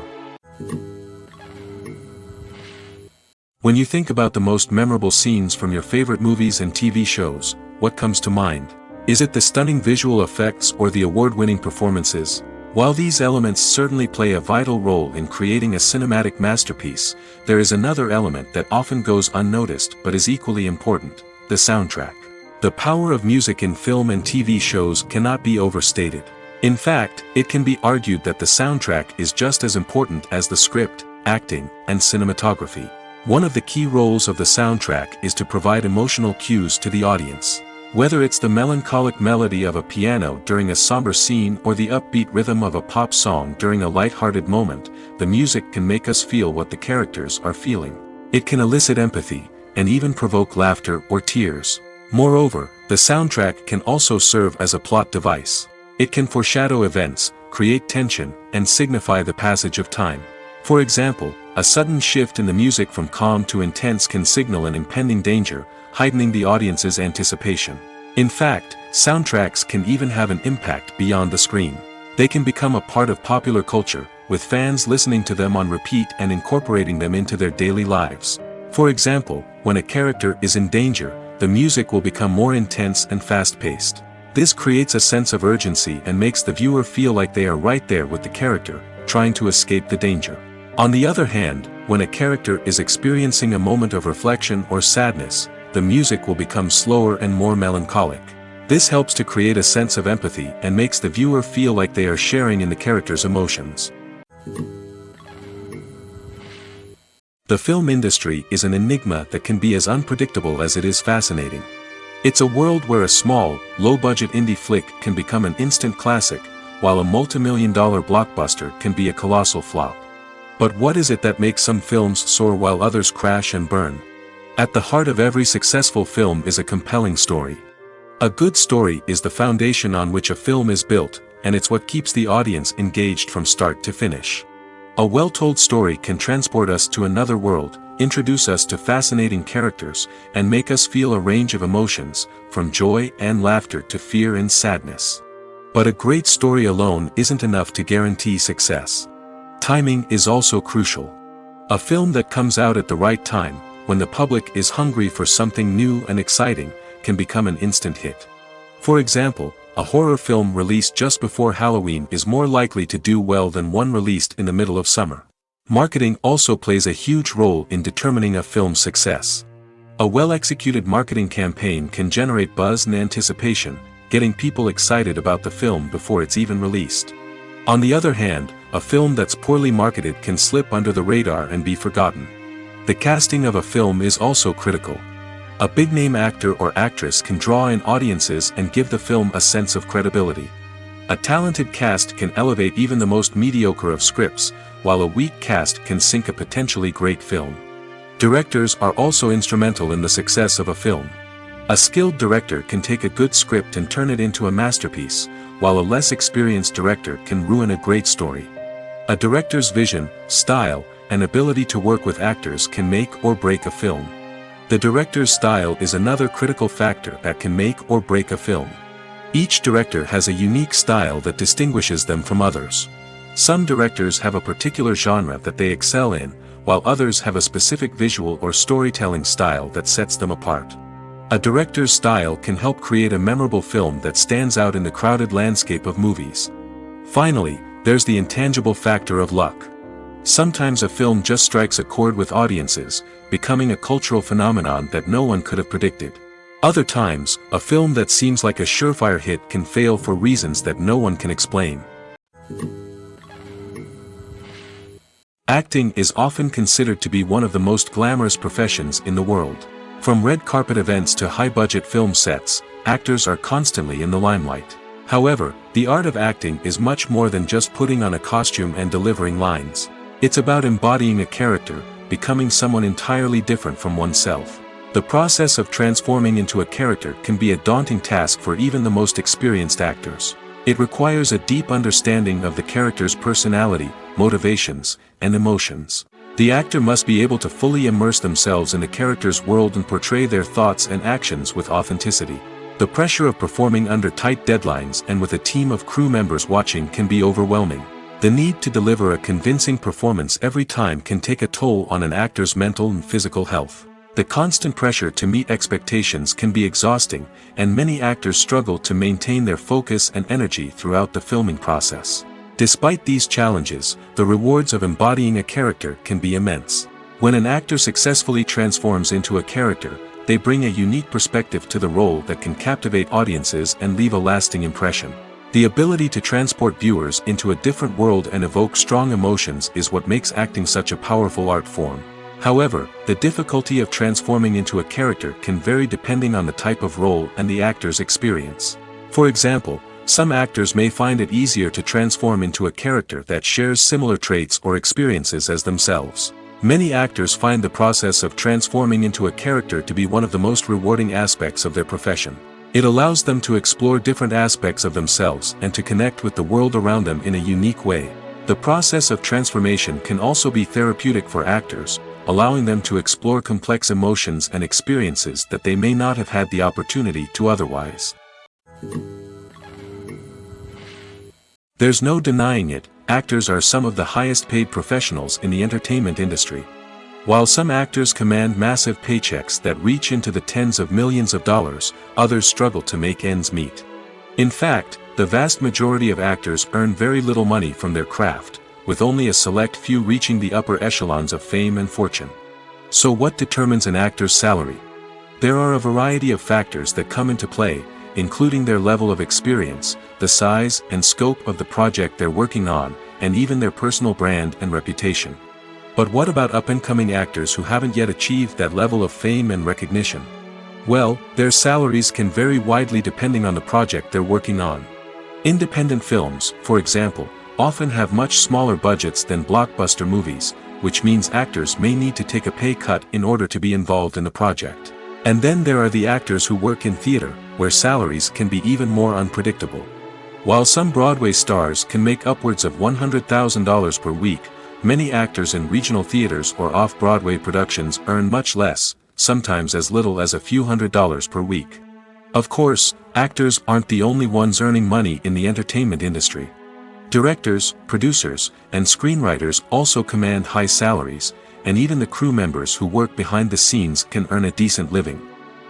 When you think about the most memorable scenes from your favorite movies and TV shows, what comes to mind? Is it the stunning visual effects or the award-winning performances? While these elements certainly play a vital role in creating a cinematic masterpiece, there is another element that often goes unnoticed but is equally important: the soundtrack. The power of music in film and TV shows cannot be overstated. In fact, it can be argued that the soundtrack is just as important as the script, acting, and cinematography. One of the key roles of the soundtrack is to provide emotional cues to the audience. Whether it's the melancholic melody of a piano during a somber scene or the upbeat rhythm of a pop song during a light-hearted moment, the music can make us feel what the characters are feeling. It can elicit empathy, and even provoke laughter or tears. Moreover, the soundtrack can also serve as a plot device. It can foreshadow events, create tension, and signify the passage of time. For example, a sudden shift in the music from calm to intense can signal an impending danger, heightening the audience's anticipation. In fact, soundtracks can even have an impact beyond the screen. They can become a part of popular culture, with fans listening to them on repeat and incorporating them into their daily lives. For example, when a character is in danger, the music will become more intense and fast-paced. This creates a sense of urgency and makes the viewer feel like they are right there with the character, trying to escape the danger. On the other hand, when a character is experiencing a moment of reflection or sadness, the music will become slower and more melancholic. This helps to create a sense of empathy and makes the viewer feel like they are sharing in the character's emotions. The film industry is an enigma that can be as unpredictable as it is fascinating. It's a world where a small, low-budget indie flick can become an instant classic, while a multi-million-dollar blockbuster can be a colossal flop. But what is it that makes some films soar while others crash and burn? At the heart of every successful film is a compelling story. A good story is the foundation on which a film is built, and it's what keeps the audience engaged from start to finish. A well-told story can transport us to another world, introduce us to fascinating characters, and make us feel a range of emotions, from joy and laughter to fear and sadness. But a great story alone isn't enough to guarantee success. Timing is also crucial. A film that comes out at the right time, when the public is hungry for something new and exciting, can become an instant hit. For example, a horror film released just before Halloween is more likely to do well than one released in the middle of summer. Marketing also plays a huge role in determining a film's success. A well-executed marketing campaign can generate buzz and anticipation, getting people excited about the film before it's even released. On the other hand, a film that's poorly marketed can slip under the radar and be forgotten. The casting of a film is also critical. A big-name actor or actress can draw in audiences and give the film a sense of credibility. A talented cast can elevate even the most mediocre of scripts, while a weak cast can sink a potentially great film. Directors are also instrumental in the success of a film. A skilled director can take a good script and turn it into a masterpiece, while a less experienced director can ruin a great story. A director's vision, style, and ability to work with actors can make or break a film. The director's style is another critical factor that can make or break a film. Each director has a unique style that distinguishes them from others. Some directors have a particular genre that they excel in, while others have a specific visual or storytelling style that sets them apart. A director's style can help create a memorable film that stands out in the crowded landscape of movies. Finally, there's the intangible factor of luck. Sometimes a film just strikes a chord with audiences, becoming a cultural phenomenon that no one could have predicted. Other times, a film that seems like a surefire hit can fail for reasons that no one can explain. Acting is often considered to be one of the most glamorous professions in the world. From red carpet events to high-budget film sets, actors are constantly in the limelight. However, the art of acting is much more than just putting on a costume and delivering lines. It's about embodying a character, becoming someone entirely different from oneself. The process of transforming into a character can be a daunting task for even the most experienced actors. It requires a deep understanding of the character's personality, motivations, and emotions. The actor must be able to fully immerse themselves in the character's world and portray their thoughts and actions with authenticity. The pressure of performing under tight deadlines and with a team of crew members watching can be overwhelming. The need to deliver a convincing performance every time can take a toll on an actor's mental and physical health. The constant pressure to meet expectations can be exhausting, and many actors struggle to maintain their focus and energy throughout the filming process. Despite these challenges, the rewards of embodying a character can be immense. When an actor successfully transforms into a character, they bring a unique perspective to the role that can captivate audiences and leave a lasting impression. The ability to transport viewers into a different world and evoke strong emotions is what makes acting such a powerful art form. However, the difficulty of transforming into a character can vary depending on the type of role and the actor's experience. For example, some actors may find it easier to transform into a character that shares similar traits or experiences as themselves. Many actors find the process of transforming into a character to be one of the most rewarding aspects of their profession. It allows them to explore different aspects of themselves and to connect with the world around them in a unique way. The process of transformation can also be therapeutic for actors, allowing them to explore complex emotions and experiences that they may not have had the opportunity to otherwise. There's no denying it, actors are some of the highest paid professionals in the entertainment industry. While some actors command massive paychecks that reach into the tens of millions of dollars, others struggle to make ends meet. In fact, the vast majority of actors earn very little money from their craft, with only a select few reaching the upper echelons of fame and fortune. So what determines an actor's salary? There are a variety of factors that come into play, including their level of experience, the size and scope of the project they're working on, and even their personal brand and reputation. But what about up-and-coming actors who haven't yet achieved that level of fame and recognition? Well, their salaries can vary widely depending on the project they're working on. Independent films, for example, often have much smaller budgets than blockbuster movies, which means actors may need to take a pay cut in order to be involved in the project. And then there are the actors who work in theater, where salaries can be even more unpredictable. While some Broadway stars can make upwards of $100,000 per week, many actors in regional theaters or off-Broadway productions earn much less, sometimes as little as a few $100s per week. Of course, actors aren't the only ones earning money in the entertainment industry. Directors, producers, and screenwriters also command high salaries, and even the crew members who work behind the scenes can earn a decent living.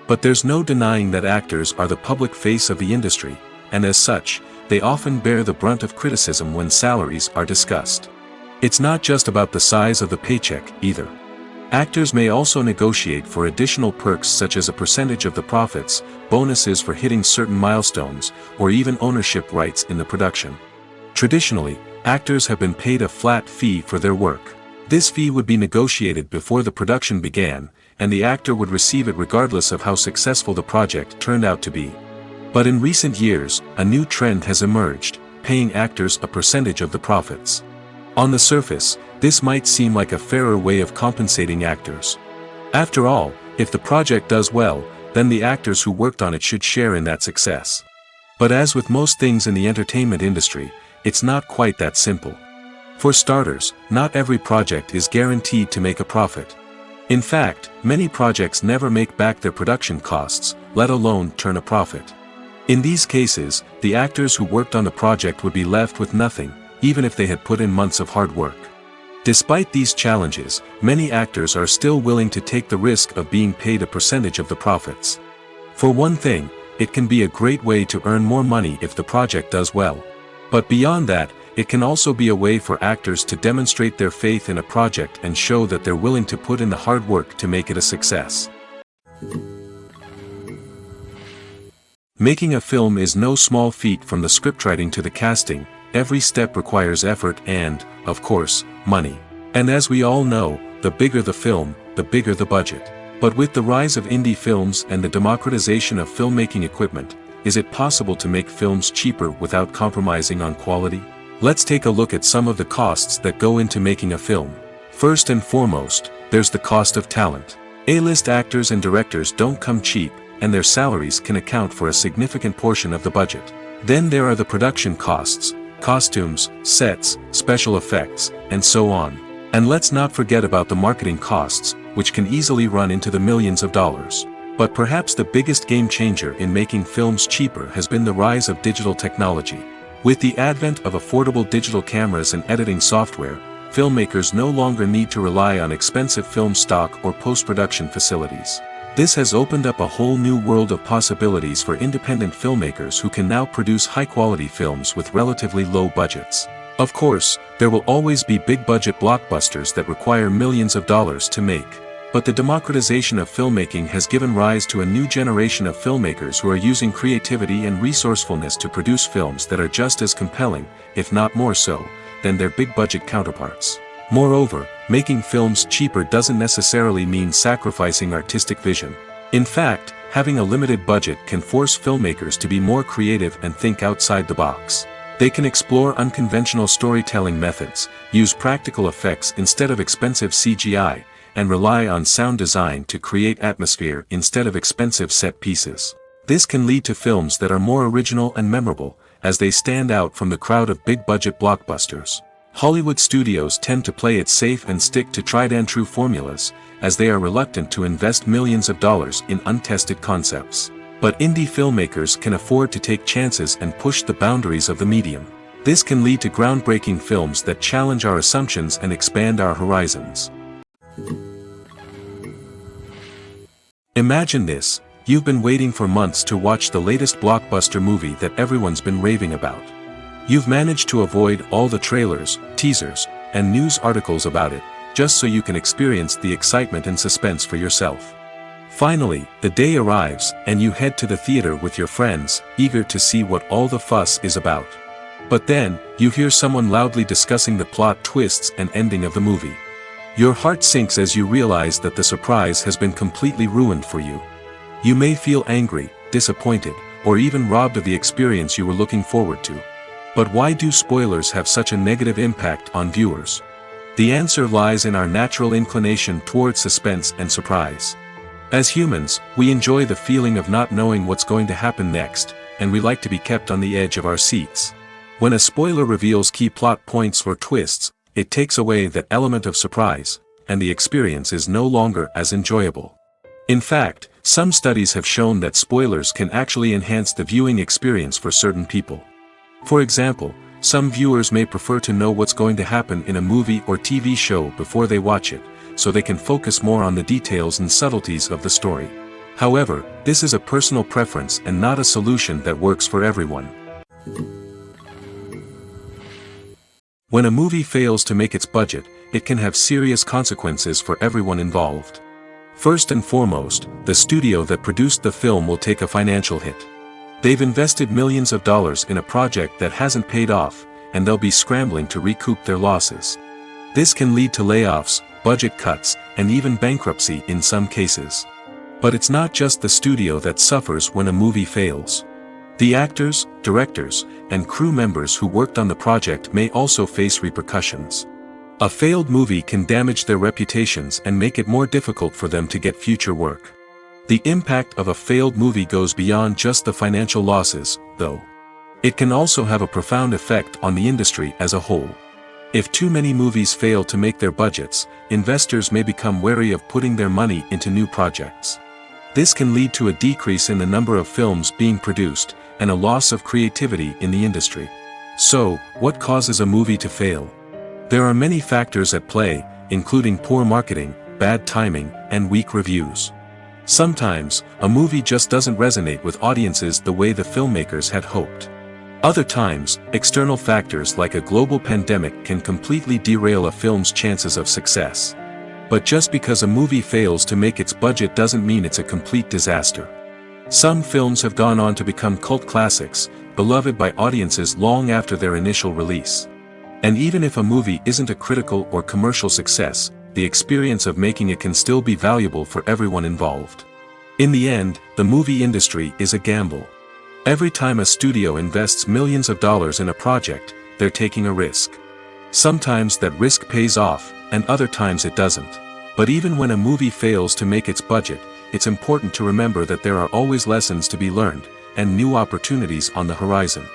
But there's no denying that actors are the public face of the industry, and as such, they often bear the brunt of criticism when salaries are discussed. It's not just about the size of the paycheck, either. Actors may also negotiate for additional perks such as a percentage of the profits, bonuses for hitting certain milestones, or even ownership rights in the production. Traditionally, actors have been paid a flat fee for their work. This fee would be negotiated before the production began, and the actor would receive it regardless of how successful the project turned out to be. But in recent years, a new trend has emerged, paying actors a percentage of the profits. On the surface, this might seem like a fairer way of compensating actors. After all, if the project does well, then the actors who worked on it should share in that success. But as with most things in the entertainment industry, it's not quite that simple. For starters, not every project is guaranteed to make a profit. In fact, many projects never make back their production costs, let alone turn a profit. In these cases, the actors who worked on the project would be left with nothing, even if they had put in months of hard work. Despite these challenges, many actors are still willing to take the risk of being paid a percentage of the profits. For one thing, it can be a great way to earn more money if the project does well. But beyond that, it can also be a way for actors to demonstrate their faith in a project and show that they're willing to put in the hard work to make it a success. Making a film is no small feat. From the scriptwriting to the casting, every step requires effort and, of course, money. And as we all know, the bigger the film, the bigger the budget. But with the rise of indie films and the democratization of filmmaking equipment, is it possible to make films cheaper without compromising on quality? Let's take a look at some of the costs that go into making a film. First and foremost, there's the cost of talent. A-list actors and directors don't come cheap, and their salaries can account for a significant portion of the budget. Then there are the production costs, costumes, sets, special effects, and so on. And let's not forget about the marketing costs, which can easily run into the millions of dollars. But perhaps the biggest game changer in making films cheaper has been the rise of digital technology. With the advent of affordable digital cameras and editing software, filmmakers no longer need to rely on expensive film stock or post-production facilities. This has opened up a whole new world of possibilities for independent filmmakers who can now produce high-quality films with relatively low budgets. Of course, there will always be big-budget blockbusters that require millions of dollars to make. But the democratization of filmmaking has given rise to a new generation of filmmakers who are using creativity and resourcefulness to produce films that are just as compelling, if not more so, than their big-budget counterparts. Moreover, making films cheaper doesn't necessarily mean sacrificing artistic vision. In fact, having a limited budget can force filmmakers to be more creative and think outside the box. They can explore unconventional storytelling methods, use practical effects instead of expensive CGI, and rely on sound design to create atmosphere instead of expensive set pieces. This can lead to films that are more original and memorable, as they stand out from the crowd of big-budget blockbusters. Hollywood studios tend to play it safe and stick to tried-and-true formulas, as they are reluctant to invest millions of dollars in untested concepts. But indie filmmakers can afford to take chances and push the boundaries of the medium. This can lead to groundbreaking films that challenge our assumptions and expand our horizons. Imagine this: you've been waiting for months to watch the latest blockbuster movie that everyone's been raving about. You've managed to avoid all the trailers, teasers, and news articles about it, just so you can experience the excitement and suspense for yourself. Finally, the day arrives, and you head to the theater with your friends, eager to see what all the fuss is about. But then, you hear someone loudly discussing the plot twists and ending of the movie. Your heart sinks as you realize that the surprise has been completely ruined for you. You may feel angry, disappointed, or even robbed of the experience you were looking forward to. But why do spoilers have such a negative impact on viewers? The answer lies in our natural inclination toward suspense and surprise. As humans, we enjoy the feeling of not knowing what's going to happen next, and we like to be kept on the edge of our seats. When a spoiler reveals key plot points or twists, it takes away that element of surprise, and the experience is no longer as enjoyable. In fact, some studies have shown that spoilers can actually enhance the viewing experience for certain people. For example, some viewers may prefer to know what's going to happen in a movie or TV show before they watch it, so they can focus more on the details and subtleties of the story. However, this is a personal preference and not a solution that works for everyone. When a movie fails to make its budget, it can have serious consequences for everyone involved. First and foremost, the studio that produced the film will take a financial hit. They've invested millions of dollars in a project that hasn't paid off, and they'll be scrambling to recoup their losses. This can lead to layoffs, budget cuts, and even bankruptcy in some cases. But it's not just the studio that suffers when a movie fails. The actors, directors, and crew members who worked on the project may also face repercussions. A failed movie can damage their reputations and make it more difficult for them to get future work. The impact of a failed movie goes beyond just the financial losses, though. It can also have a profound effect on the industry as a whole. If too many movies fail to make their budgets, investors may become wary of putting their money into new projects. This can lead to a decrease in the number of films being produced, and a loss of creativity in the industry. So, what causes a movie to fail? There are many factors at play, including poor marketing, bad timing, and weak reviews. Sometimes, a movie just doesn't resonate with audiences the way the filmmakers had hoped. Other times, external factors like a global pandemic can completely derail a film's chances of success. But just because a movie fails to make its budget doesn't mean it's a complete disaster. Some films have gone on to become cult classics, beloved by audiences long after their initial release. And even if a movie isn't a critical or commercial success, the experience of making it can still be valuable for everyone involved. In the end, the movie industry is a gamble. Every time a studio invests millions of dollars in a project, they're taking a risk. Sometimes that risk pays off, and other times it doesn't. But even when a movie fails to make its budget, it's important to remember that there are always lessons to be learned, and new opportunities on the horizon.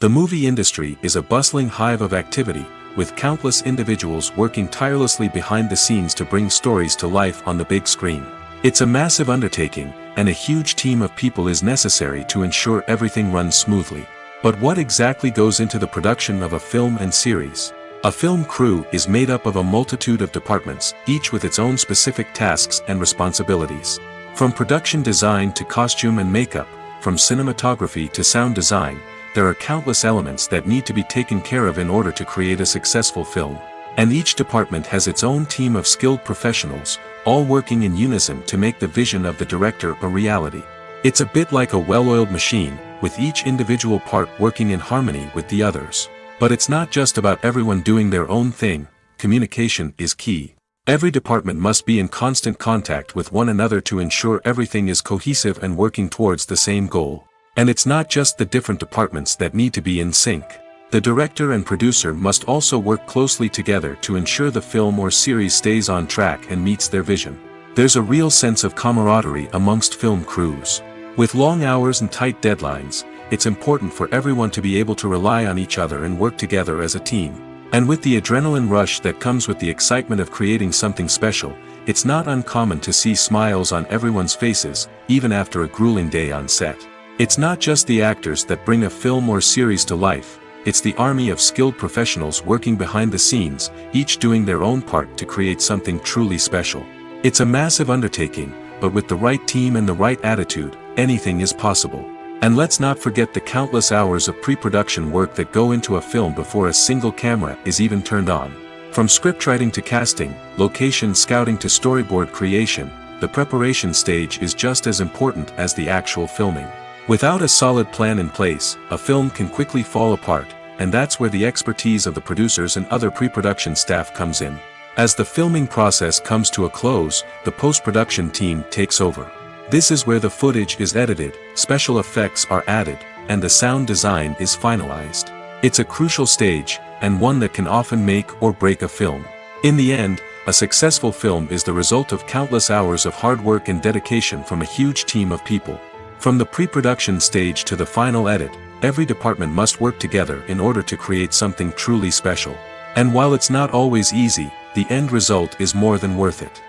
The movie industry is a bustling hive of activity, with countless individuals working tirelessly behind the scenes to bring stories to life on the big screen. It's a massive undertaking, and a huge team of people is necessary to ensure everything runs smoothly. But what exactly goes into the production of a film and series? A film crew is made up of a multitude of departments, each with its own specific tasks and responsibilities. From production design to costume and makeup, from cinematography to sound design, there are countless elements that need to be taken care of in order to create a successful film. And each department has its own team of skilled professionals, all working in unison to make the vision of the director a reality. It's a bit like a well-oiled machine, with each individual part working in harmony with the others. But it's not just about everyone doing their own thing. Communication is key. Every department must be in constant contact with one another to ensure everything is cohesive and working towards the same goal. And it's not just the different departments that need to be in sync. The director and producer must also work closely together to ensure the film or series stays on track and meets their vision. There's a real sense of camaraderie amongst film crews. With long hours and tight deadlines, it's important for everyone to be able to rely on each other and work together as a team. And with the adrenaline rush that comes with the excitement of creating something special, it's not uncommon to see smiles on everyone's faces, even after a grueling day on set. It's not just the actors that bring a film or series to life. It's the army of skilled professionals working behind the scenes, each doing their own part to create something truly special. It's a massive undertaking, but with the right team and the right attitude, anything is possible. And let's not forget the countless hours of pre-production work that go into a film before a single camera is even turned on. From scriptwriting to casting, location scouting to storyboard creation, the preparation stage is just as important as the actual filming. Without a solid plan in place, a film can quickly fall apart, and that's where the expertise of the producers and other pre-production staff comes in. As the filming process comes to a close, the post-production team takes over. This is where the footage is edited, special effects are added, and the sound design is finalized. It's a crucial stage, and one that can often make or break a film. In the end, a successful film is the result of countless hours of hard work and dedication from a huge team of people. From the pre-production stage to the final edit, every department must work together in order to create something truly special. And while it's not always easy, the end result is more than worth it.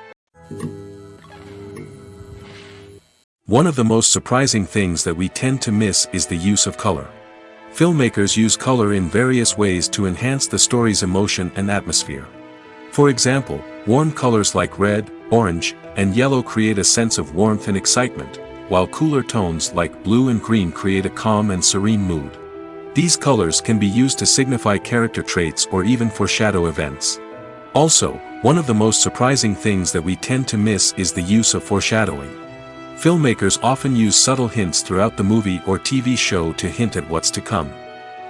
One of the most surprising things that we tend to miss is the use of color. Filmmakers use color in various ways to enhance the story's emotion and atmosphere. For example, warm colors like red, orange, and yellow create a sense of warmth and excitement, while cooler tones like blue and green create a calm and serene mood. These colors can be used to signify character traits or even foreshadow events. Also, one of the most surprising things that we tend to miss is the use of foreshadowing. Filmmakers often use subtle hints throughout the movie or TV show to hint at what's to come.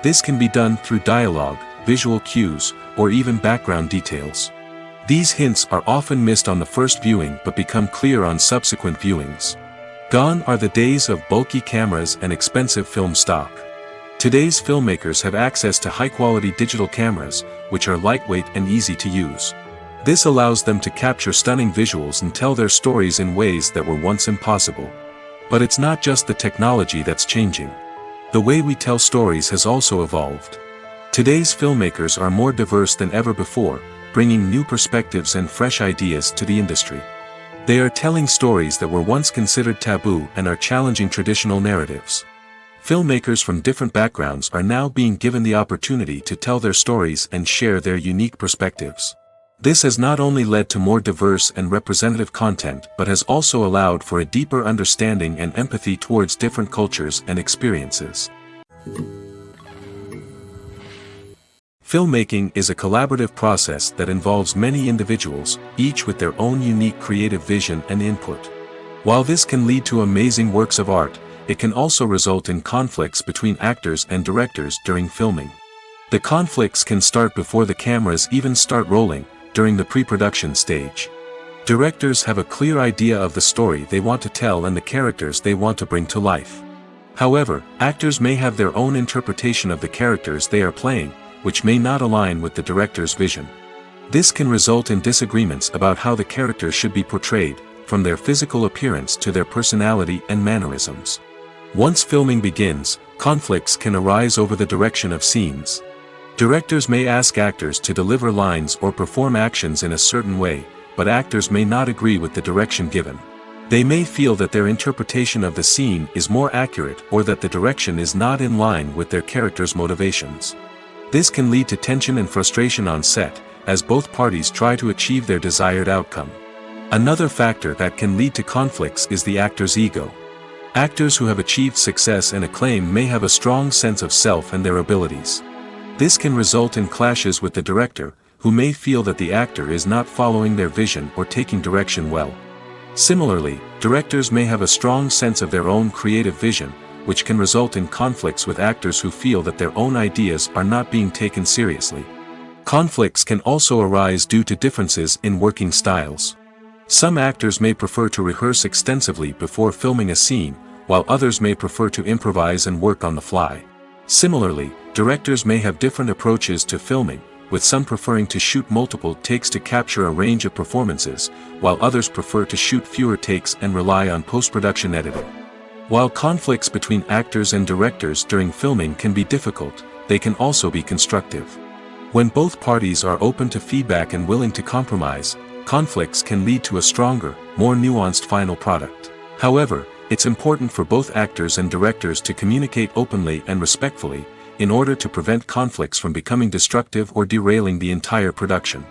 This can be done through dialogue, visual cues, or even background details. These hints are often missed on the first viewing but become clear on subsequent viewings. Gone are the days of bulky cameras and expensive film stock. Today's filmmakers have access to high-quality digital cameras, which are lightweight and easy to use. This allows them to capture stunning visuals and tell their stories in ways that were once impossible. But it's not just the technology that's changing. The way we tell stories has also evolved. Today's filmmakers are more diverse than ever before, bringing new perspectives and fresh ideas to the industry. They are telling stories that were once considered taboo and are challenging traditional narratives. Filmmakers from different backgrounds are now being given the opportunity to tell their stories and share their unique perspectives. This has not only led to more diverse and representative content but has also allowed for a deeper understanding and empathy towards different cultures and experiences. Filmmaking is a collaborative process that involves many individuals, each with their own unique creative vision and input. While this can lead to amazing works of art, it can also result in conflicts between actors and directors during filming. The conflicts can start before the cameras even start rolling, during the pre-production stage. Directors have a clear idea of the story they want to tell and the characters they want to bring to life. However, actors may have their own interpretation of the characters they are playing, which may not align with the director's vision. This can result in disagreements about how the characters should be portrayed, from their physical appearance to their personality and mannerisms. Once filming begins, conflicts can arise over the direction of scenes. Directors may ask actors to deliver lines or perform actions in a certain way, but actors may not agree with the direction given. They may feel that their interpretation of the scene is more accurate or that the direction is not in line with their character's motivations. This can lead to tension and frustration on set, as both parties try to achieve their desired outcome. Another factor that can lead to conflicts is the actor's ego. Actors who have achieved success and acclaim may have a strong sense of self and their abilities. This can result in clashes with the director, who may feel that the actor is not following their vision or taking direction well. Similarly, directors may have a strong sense of their own creative vision, which can result in conflicts with actors who feel that their own ideas are not being taken seriously. Conflicts can also arise due to differences in working styles. Some actors may prefer to rehearse extensively before filming a scene, while others may prefer to improvise and work on the fly. Similarly, directors may have different approaches to filming, with some preferring to shoot multiple takes to capture a range of performances, while others prefer to shoot fewer takes and rely on post-production editing. While conflicts between actors and directors during filming can be difficult, they can also be constructive. When both parties are open to feedback and willing to compromise, conflicts can lead to a stronger, more nuanced final product. However, it's important for both actors and directors to communicate openly and respectfully, in order to prevent conflicts from becoming destructive or derailing the entire production.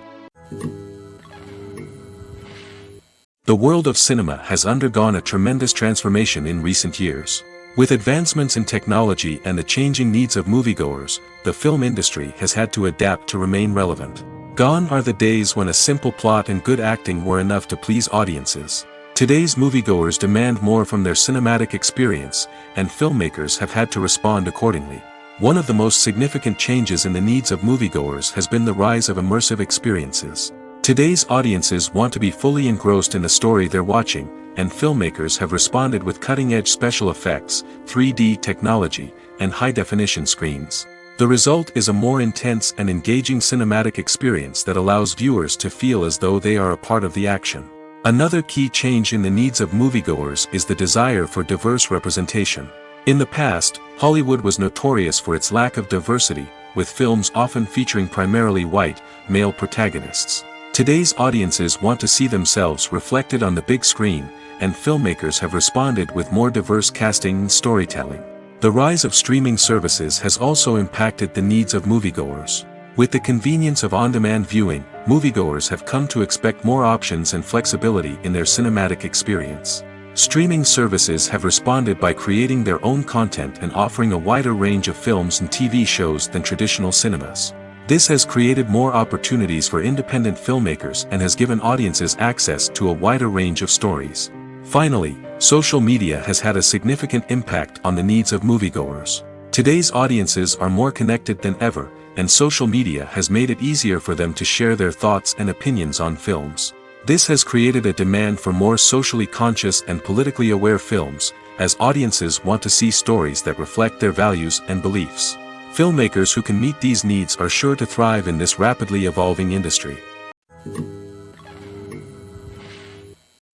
The world of cinema has undergone a tremendous transformation in recent years. With advancements in technology and the changing needs of moviegoers, the film industry has had to adapt to remain relevant. Gone are the days when a simple plot and good acting were enough to please audiences. Today's moviegoers demand more from their cinematic experience, and filmmakers have had to respond accordingly. One of the most significant changes in the needs of moviegoers has been the rise of immersive experiences. Today's audiences want to be fully engrossed in the story they're watching, and filmmakers have responded with cutting-edge special effects, 3D technology, and high-definition screens. The result is a more intense and engaging cinematic experience that allows viewers to feel as though they are a part of the action. Another key change in the needs of moviegoers is the desire for diverse representation. In the past, Hollywood was notorious for its lack of diversity, with films often featuring primarily white, male protagonists. Today's audiences want to see themselves reflected on the big screen, and filmmakers have responded with more diverse casting and storytelling. The rise of streaming services has also impacted the needs of moviegoers. With the convenience of on-demand viewing, moviegoers have come to expect more options and flexibility in their cinematic experience. Streaming services have responded by creating their own content and offering a wider range of films and TV shows than traditional cinemas. This has created more opportunities for independent filmmakers and has given audiences access to a wider range of stories. Finally, social media has had a significant impact on the needs of moviegoers. Today's audiences are more connected than ever, and social media has made it easier for them to share their thoughts and opinions on films. This has created a demand for more socially conscious and politically aware films, as audiences want to see stories that reflect their values and beliefs. Filmmakers who can meet these needs are sure to thrive in this rapidly evolving industry.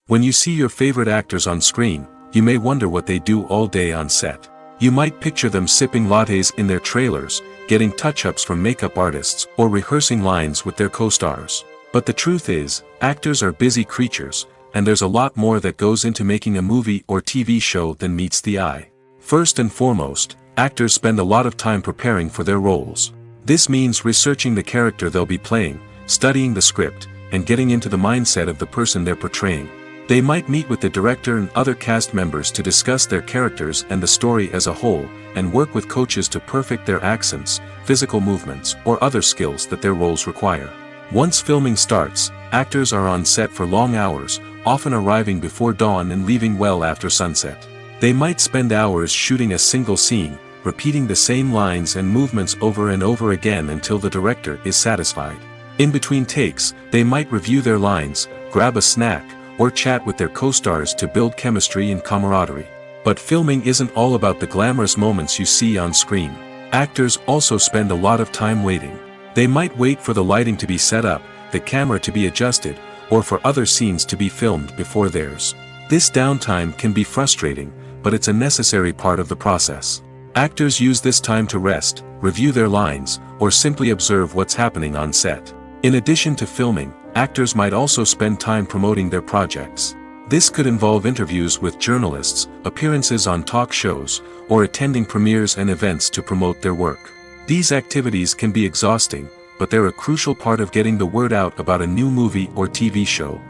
When you see your favorite actors on screen, you may wonder what they do all day on set. You might picture them sipping lattes in their trailers, getting touch-ups from makeup artists, or rehearsing lines with their co-stars. But the truth is, actors are busy creatures, and there's a lot more that goes into making a movie or TV show than meets the eye. First and foremost, actors spend a lot of time preparing for their roles. This means researching the character they'll be playing, studying the script, and getting into the mindset of the person they're portraying. They might meet with the director and other cast members to discuss their characters and the story as a whole, and work with coaches to perfect their accents, physical movements, or other skills that their roles require. Once filming starts, actors are on set for long hours, often arriving before dawn and leaving well after sunset. They might spend hours shooting a single scene, repeating the same lines and movements over and over again until the director is satisfied. In between takes, they might review their lines, grab a snack, or chat with their co-stars to build chemistry and camaraderie. But filming isn't all about the glamorous moments you see on screen. Actors also spend a lot of time waiting. They might wait for the lighting to be set up, the camera to be adjusted, or for other scenes to be filmed before theirs. This downtime can be frustrating, but it's a necessary part of the process. Actors use this time to rest, review their lines, or simply observe what's happening on set. In addition to filming, actors might also spend time promoting their projects. This could involve interviews with journalists, appearances on talk shows, or attending premieres and events to promote their work. These activities can be exhausting, but they're a crucial part of getting the word out about a new movie or TV show.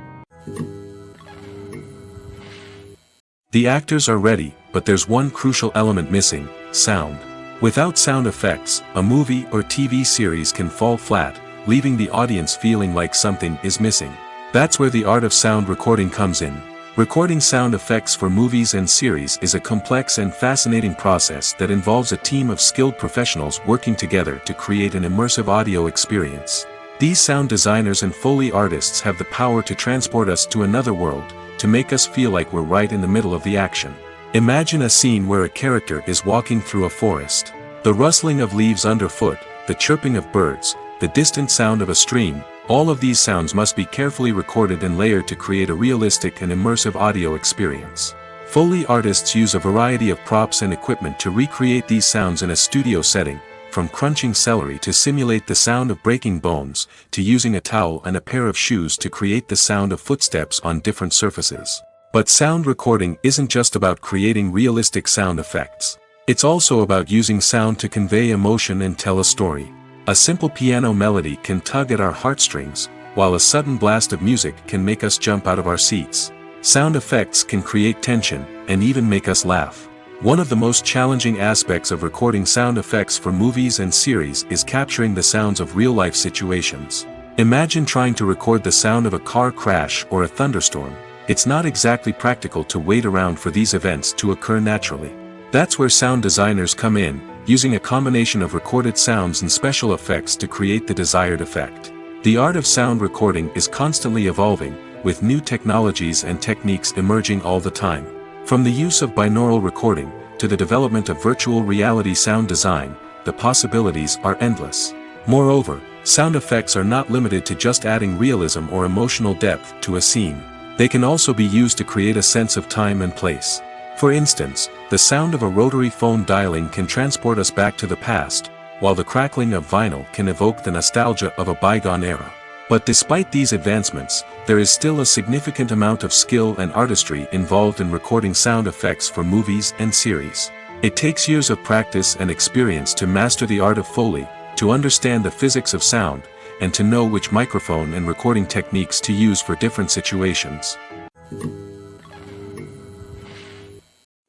The actors are ready, but there's one crucial element missing: sound. Without sound effects, a movie or TV series can fall flat, leaving the audience feeling like something is missing. That's where the art of sound recording comes in. Recording sound effects for movies and series is a complex and fascinating process that involves a team of skilled professionals working together to create an immersive audio experience. These sound designers and Foley artists have the power to transport us to another world, to make us feel like we're right in the middle of the action. Imagine a scene where a character is walking through a forest. The rustling of leaves underfoot, the chirping of birds, the distant sound of a stream, all of these sounds must be carefully recorded and layered to create a realistic and immersive audio experience. Foley artists use a variety of props and equipment to recreate these sounds in a studio setting, from crunching celery to simulate the sound of breaking bones, to using a towel and a pair of shoes to create the sound of footsteps on different surfaces. But sound recording isn't just about creating realistic sound effects. It's also about using sound to convey emotion and tell a story. A simple piano melody can tug at our heartstrings, while a sudden blast of music can make us jump out of our seats. Sound effects can create tension, and even make us laugh. One of the most challenging aspects of recording sound effects for movies and series is capturing the sounds of real-life situations. Imagine trying to record the sound of a car crash or a thunderstorm. It's not exactly practical to wait around for these events to occur naturally. That's where sound designers come in, using a combination of recorded sounds and special effects to create the desired effect. The art of sound recording is constantly evolving, with new technologies and techniques emerging all the time. From the use of binaural recording, to the development of virtual reality sound design, the possibilities are endless. Moreover, sound effects are not limited to just adding realism or emotional depth to a scene. They can also be used to create a sense of time and place. For instance, the sound of a rotary phone dialing can transport us back to the past, while the crackling of vinyl can evoke the nostalgia of a bygone era. But despite these advancements, there is still a significant amount of skill and artistry involved in recording sound effects for movies and series. It takes years of practice and experience to master the art of Foley, to understand the physics of sound, and to know which microphone and recording techniques to use for different situations.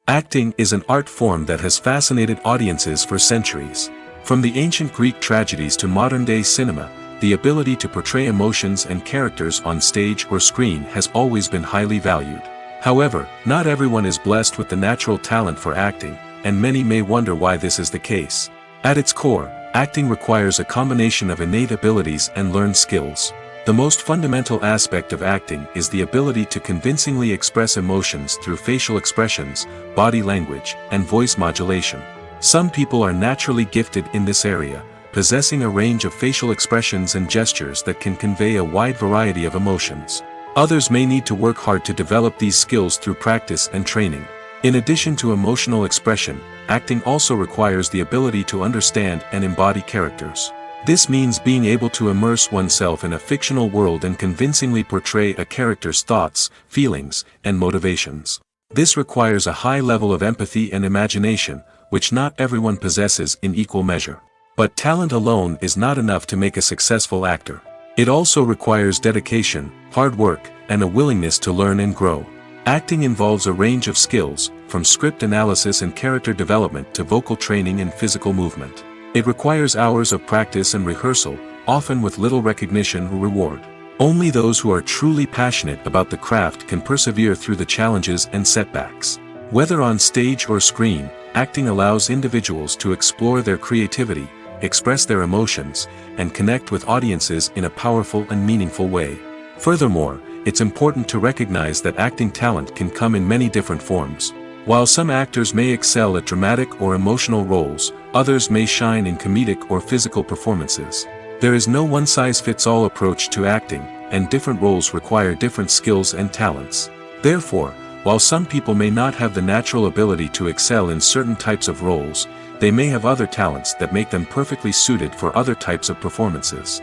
Acting is an art form that has fascinated audiences for centuries. From the ancient Greek tragedies to modern-day cinema, the ability to portray emotions and characters on stage or screen has always been highly valued. However, not everyone is blessed with the natural talent for acting, and many may wonder why this is the case. At its core, acting requires a combination of innate abilities and learned skills. The most fundamental aspect of acting is the ability to convincingly express emotions through facial expressions, body language, and voice modulation. Some people are naturally gifted in this area, possessing a range of facial expressions and gestures that can convey a wide variety of emotions. Others may need to work hard to develop these skills through practice and training. In addition to emotional expression, acting also requires the ability to understand and embody characters. This means being able to immerse oneself in a fictional world and convincingly portray a character's thoughts, feelings, and motivations. This requires a high level of empathy and imagination, which not everyone possesses in equal measure. But talent alone is not enough to make a successful actor. It also requires dedication, hard work, and a willingness to learn and grow. Acting involves a range of skills, from script analysis and character development to vocal training and physical movement. It requires hours of practice and rehearsal, often with little recognition or reward. Only those who are truly passionate about the craft can persevere through the challenges and setbacks. Whether on stage or screen, acting allows individuals to explore their creativity, express their emotions, and connect with audiences in a powerful and meaningful way. Furthermore, it's important to recognize that acting talent can come in many different forms. While some actors may excel at dramatic or emotional roles, others may shine in comedic or physical performances. There is no one-size-fits-all approach to acting, and different roles require different skills and talents. Therefore, while some people may not have the natural ability to excel in certain types of roles, they may have other talents that make them perfectly suited for other types of performances.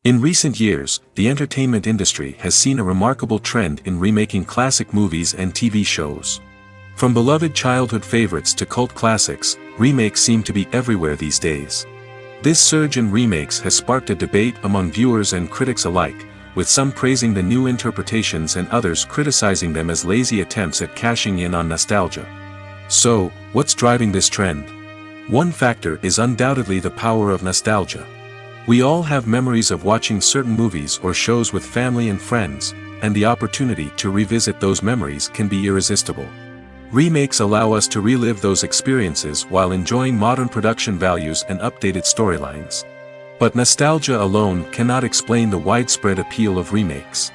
In recent years, the entertainment industry has seen a remarkable trend in remaking classic movies and TV shows. From beloved childhood favorites to cult classics, remakes seem to be everywhere these days. This surge in remakes has sparked a debate among viewers and critics alike, with some praising the new interpretations and others criticizing them as lazy attempts at cashing in on nostalgia. So, what's driving this trend? One factor is undoubtedly the power of nostalgia. We all have memories of watching certain movies or shows with family and friends, and the opportunity to revisit those memories can be irresistible. Remakes allow us to relive those experiences while enjoying modern production values and updated storylines. But nostalgia alone cannot explain the widespread appeal of remakes.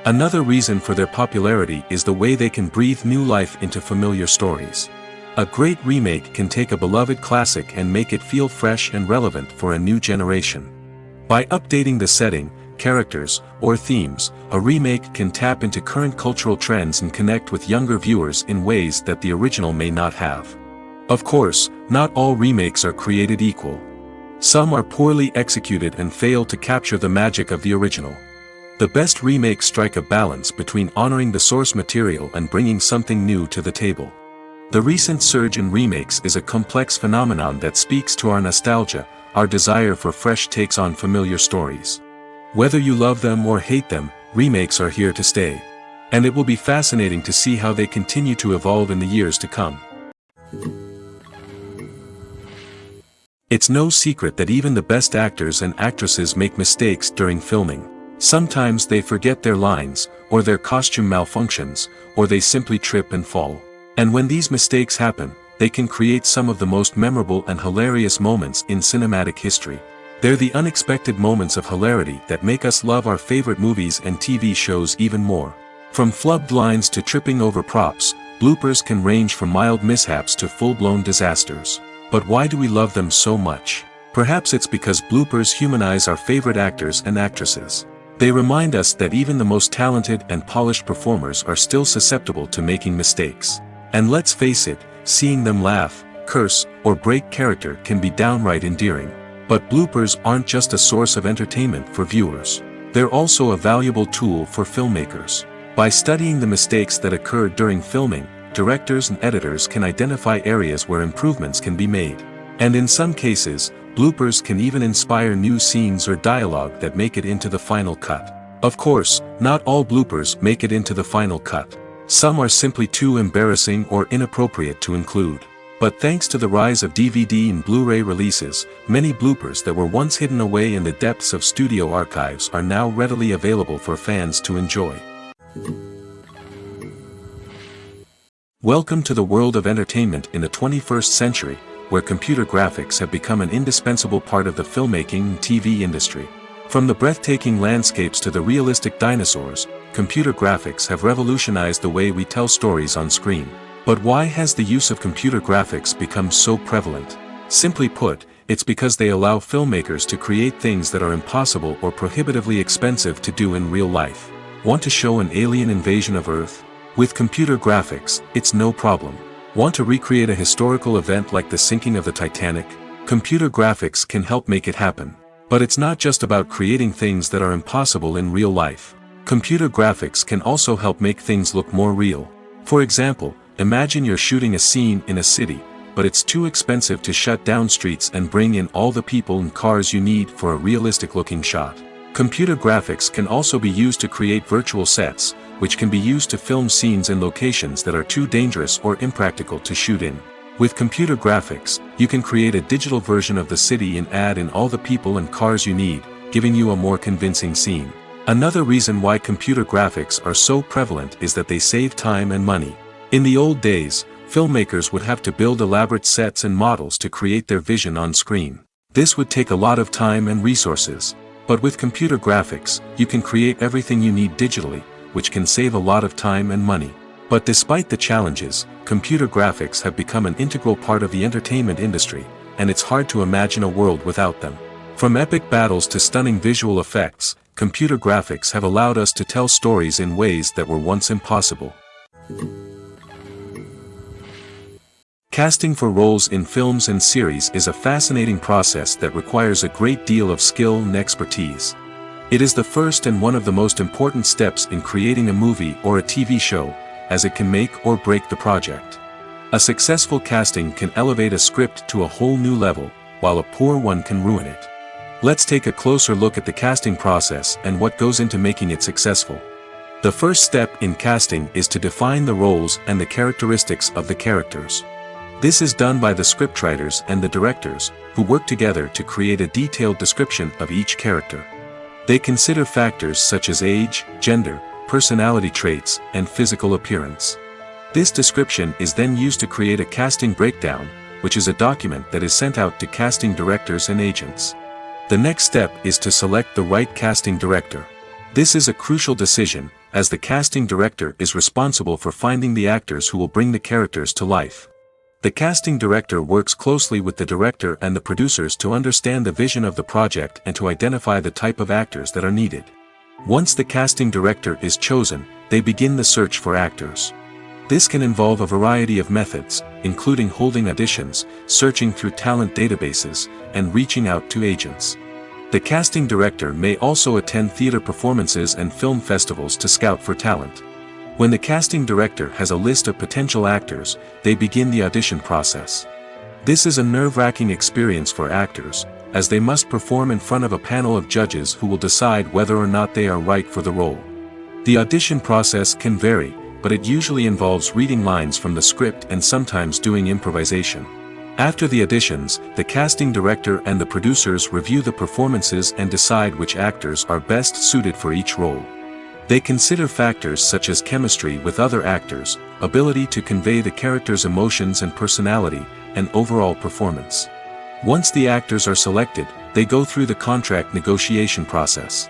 Another reason for their popularity is the way they can breathe new life into familiar stories. A great remake can take a beloved classic and make it feel fresh and relevant for a new generation. By updating the setting, characters, or themes, a remake can tap into current cultural trends and connect with younger viewers in ways that the original may not have. Of course, not all remakes are created equal. Some are poorly executed and fail to capture the magic of the original. The best remakes strike a balance between honoring the source material and bringing something new to the table. The recent surge in remakes is a complex phenomenon that speaks to our nostalgia, our desire for fresh takes on familiar stories. Whether you love them or hate them, remakes are here to stay. And it will be fascinating to see how they continue to evolve in the years to come. It's no secret that even the best actors and actresses make mistakes during filming. Sometimes they forget their lines, or their costume malfunctions, or they simply trip and fall. And when these mistakes happen, they can create some of the most memorable and hilarious moments in cinematic history. They're the unexpected moments of hilarity that make us love our favorite movies and TV shows even more. From flubbed lines to tripping over props, bloopers can range from mild mishaps to full-blown disasters. But why do we love them so much? Perhaps it's because bloopers humanize our favorite actors and actresses. They remind us that even the most talented and polished performers are still susceptible to making mistakes. And let's face it, seeing them laugh, curse, or break character can be downright endearing. But bloopers aren't just a source of entertainment for viewers. They're also a valuable tool for filmmakers. By studying the mistakes that occurred during filming, directors and editors can identify areas where improvements can be made. And in some cases, bloopers can even inspire new scenes or dialogue that make it into the final cut. Of course, not all bloopers make it into the final cut. Some are simply too embarrassing or inappropriate to include. But thanks to the rise of DVD and Blu-ray releases, many bloopers that were once hidden away in the depths of studio archives are now readily available for fans to enjoy. Welcome to the world of entertainment in the 21st century, where computer graphics have become an indispensable part of the filmmaking and TV industry. From the breathtaking landscapes to the realistic dinosaurs, computer graphics have revolutionized the way we tell stories on screen. But why has the use of computer graphics become so prevalent? Simply put, it's because they allow filmmakers to create things that are impossible or prohibitively expensive to do in real life. Want to show an alien invasion of Earth? With computer graphics, it's no problem. Want to recreate a historical event like the sinking of the Titanic? Computer graphics can help make it happen. But it's not just about creating things that are impossible in real life. Computer graphics can also help make things look more real. For example, imagine you're shooting a scene in a city, but it's too expensive to shut down streets and bring in all the people and cars you need for a realistic-looking shot. Computer graphics can also be used to create virtual sets, which can be used to film scenes in locations that are too dangerous or impractical to shoot in. With computer graphics, you can create a digital version of the city and add in all the people and cars you need, giving you a more convincing scene. Another reason why computer graphics are so prevalent is that they save time and money. In the old days, filmmakers would have to build elaborate sets and models to create their vision on screen. This would take a lot of time and resources. But with computer graphics, you can create everything you need digitally, which can save a lot of time and money. But despite the challenges, computer graphics have become an integral part of the entertainment industry, and it's hard to imagine a world without them. From epic battles to stunning visual effects, computer graphics have allowed us to tell stories in ways that were once impossible. Casting for roles in films and series is a fascinating process that requires a great deal of skill and expertise. It is the first and one of the most important steps in creating a movie or a TV show, as it can make or break the project. A successful casting can elevate a script to a whole new level, while a poor one can ruin it. Let's take a closer look at the casting process and what goes into making it successful. The first step in casting is to define the roles and the characteristics of the characters. This is done by the scriptwriters and the directors, who work together to create a detailed description of each character. They consider factors such as age, gender, personality traits, and physical appearance. This description is then used to create a casting breakdown, which is a document that is sent out to casting directors and agents. The next step is to select the right casting director. This is a crucial decision, as the casting director is responsible for finding the actors who will bring the characters to life. The casting director works closely with the director and the producers to understand the vision of the project and to identify the type of actors that are needed. Once the casting director is chosen, they begin the search for actors. This can involve a variety of methods, including holding auditions, searching through talent databases, and reaching out to agents. The casting director may also attend theater performances and film festivals to scout for talent. When the casting director has a list of potential actors, they begin the audition process. This is a nerve-wracking experience for actors, as they must perform in front of a panel of judges who will decide whether or not they are right for the role. The audition process can vary, but it usually involves reading lines from the script and sometimes doing improvisation. After the auditions, the casting director and the producers review the performances and decide which actors are best suited for each role. They consider factors such as chemistry with other actors, ability to convey the character's emotions and personality, and overall performance. Once the actors are selected, they go through the contract negotiation process.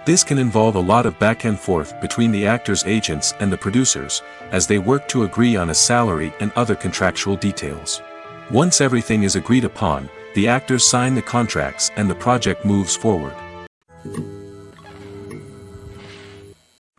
This can involve a lot of back and forth between the actors' agents and the producers, as they work to agree on a salary and other contractual details. Once everything is agreed upon, the actors sign the contracts and the project moves forward.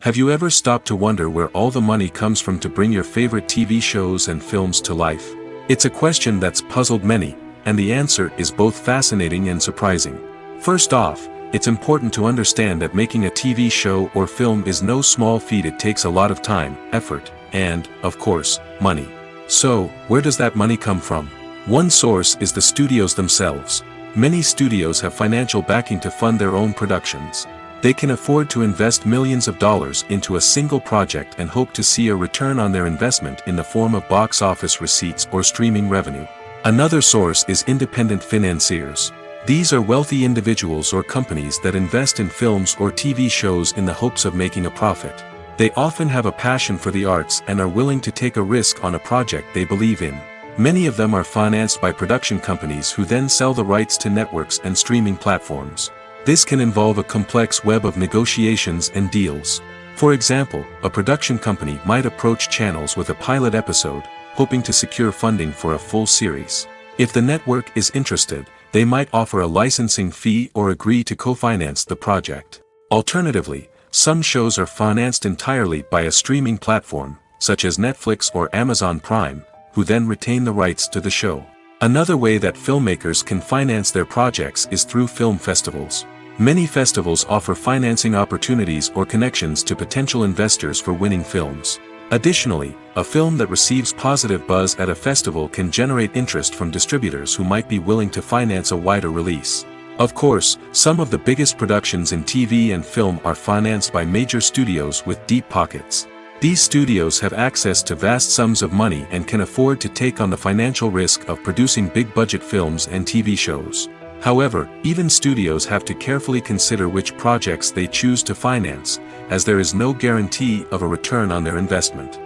Have you ever stopped to wonder where all the money comes from to bring your favorite TV shows and films to life? It's a question that's puzzled many, and the answer is both fascinating and surprising. First off, it's important to understand that making a TV show or film is no small feat. It takes a lot of time, effort, and, of course, money. So, where does that money come from? One source is the studios themselves. Many studios have financial backing to fund their own productions. They can afford to invest millions of dollars into a single project and hope to see a return on their investment in the form of box office receipts or streaming revenue. Another source is independent financiers. These are wealthy individuals or companies that invest in films or TV shows in the hopes of making a profit. They often have a passion for the arts and are willing to take a risk on a project they believe in. Many of them are financed by production companies who then sell the rights to networks and streaming platforms. This can involve a complex web of negotiations and deals. For example, a production company might approach channels with a pilot episode, hoping to secure funding for a full series. If the network is interested, they might offer a licensing fee or agree to co-finance the project. Alternatively, some shows are financed entirely by a streaming platform, such as Netflix or Amazon Prime, who then retain the rights to the show. Another way that filmmakers can finance their projects is through film festivals. Many festivals offer financing opportunities or connections to potential investors for winning films. Additionally, a film that receives positive buzz at a festival can generate interest from distributors who might be willing to finance a wider release. Of course, some of the biggest productions in TV and film are financed by major studios with deep pockets. These studios have access to vast sums of money and can afford to take on the financial risk of producing big-budget films and TV shows. However, even studios have to carefully consider which projects they choose to finance, as there is no guarantee of a return on their investment.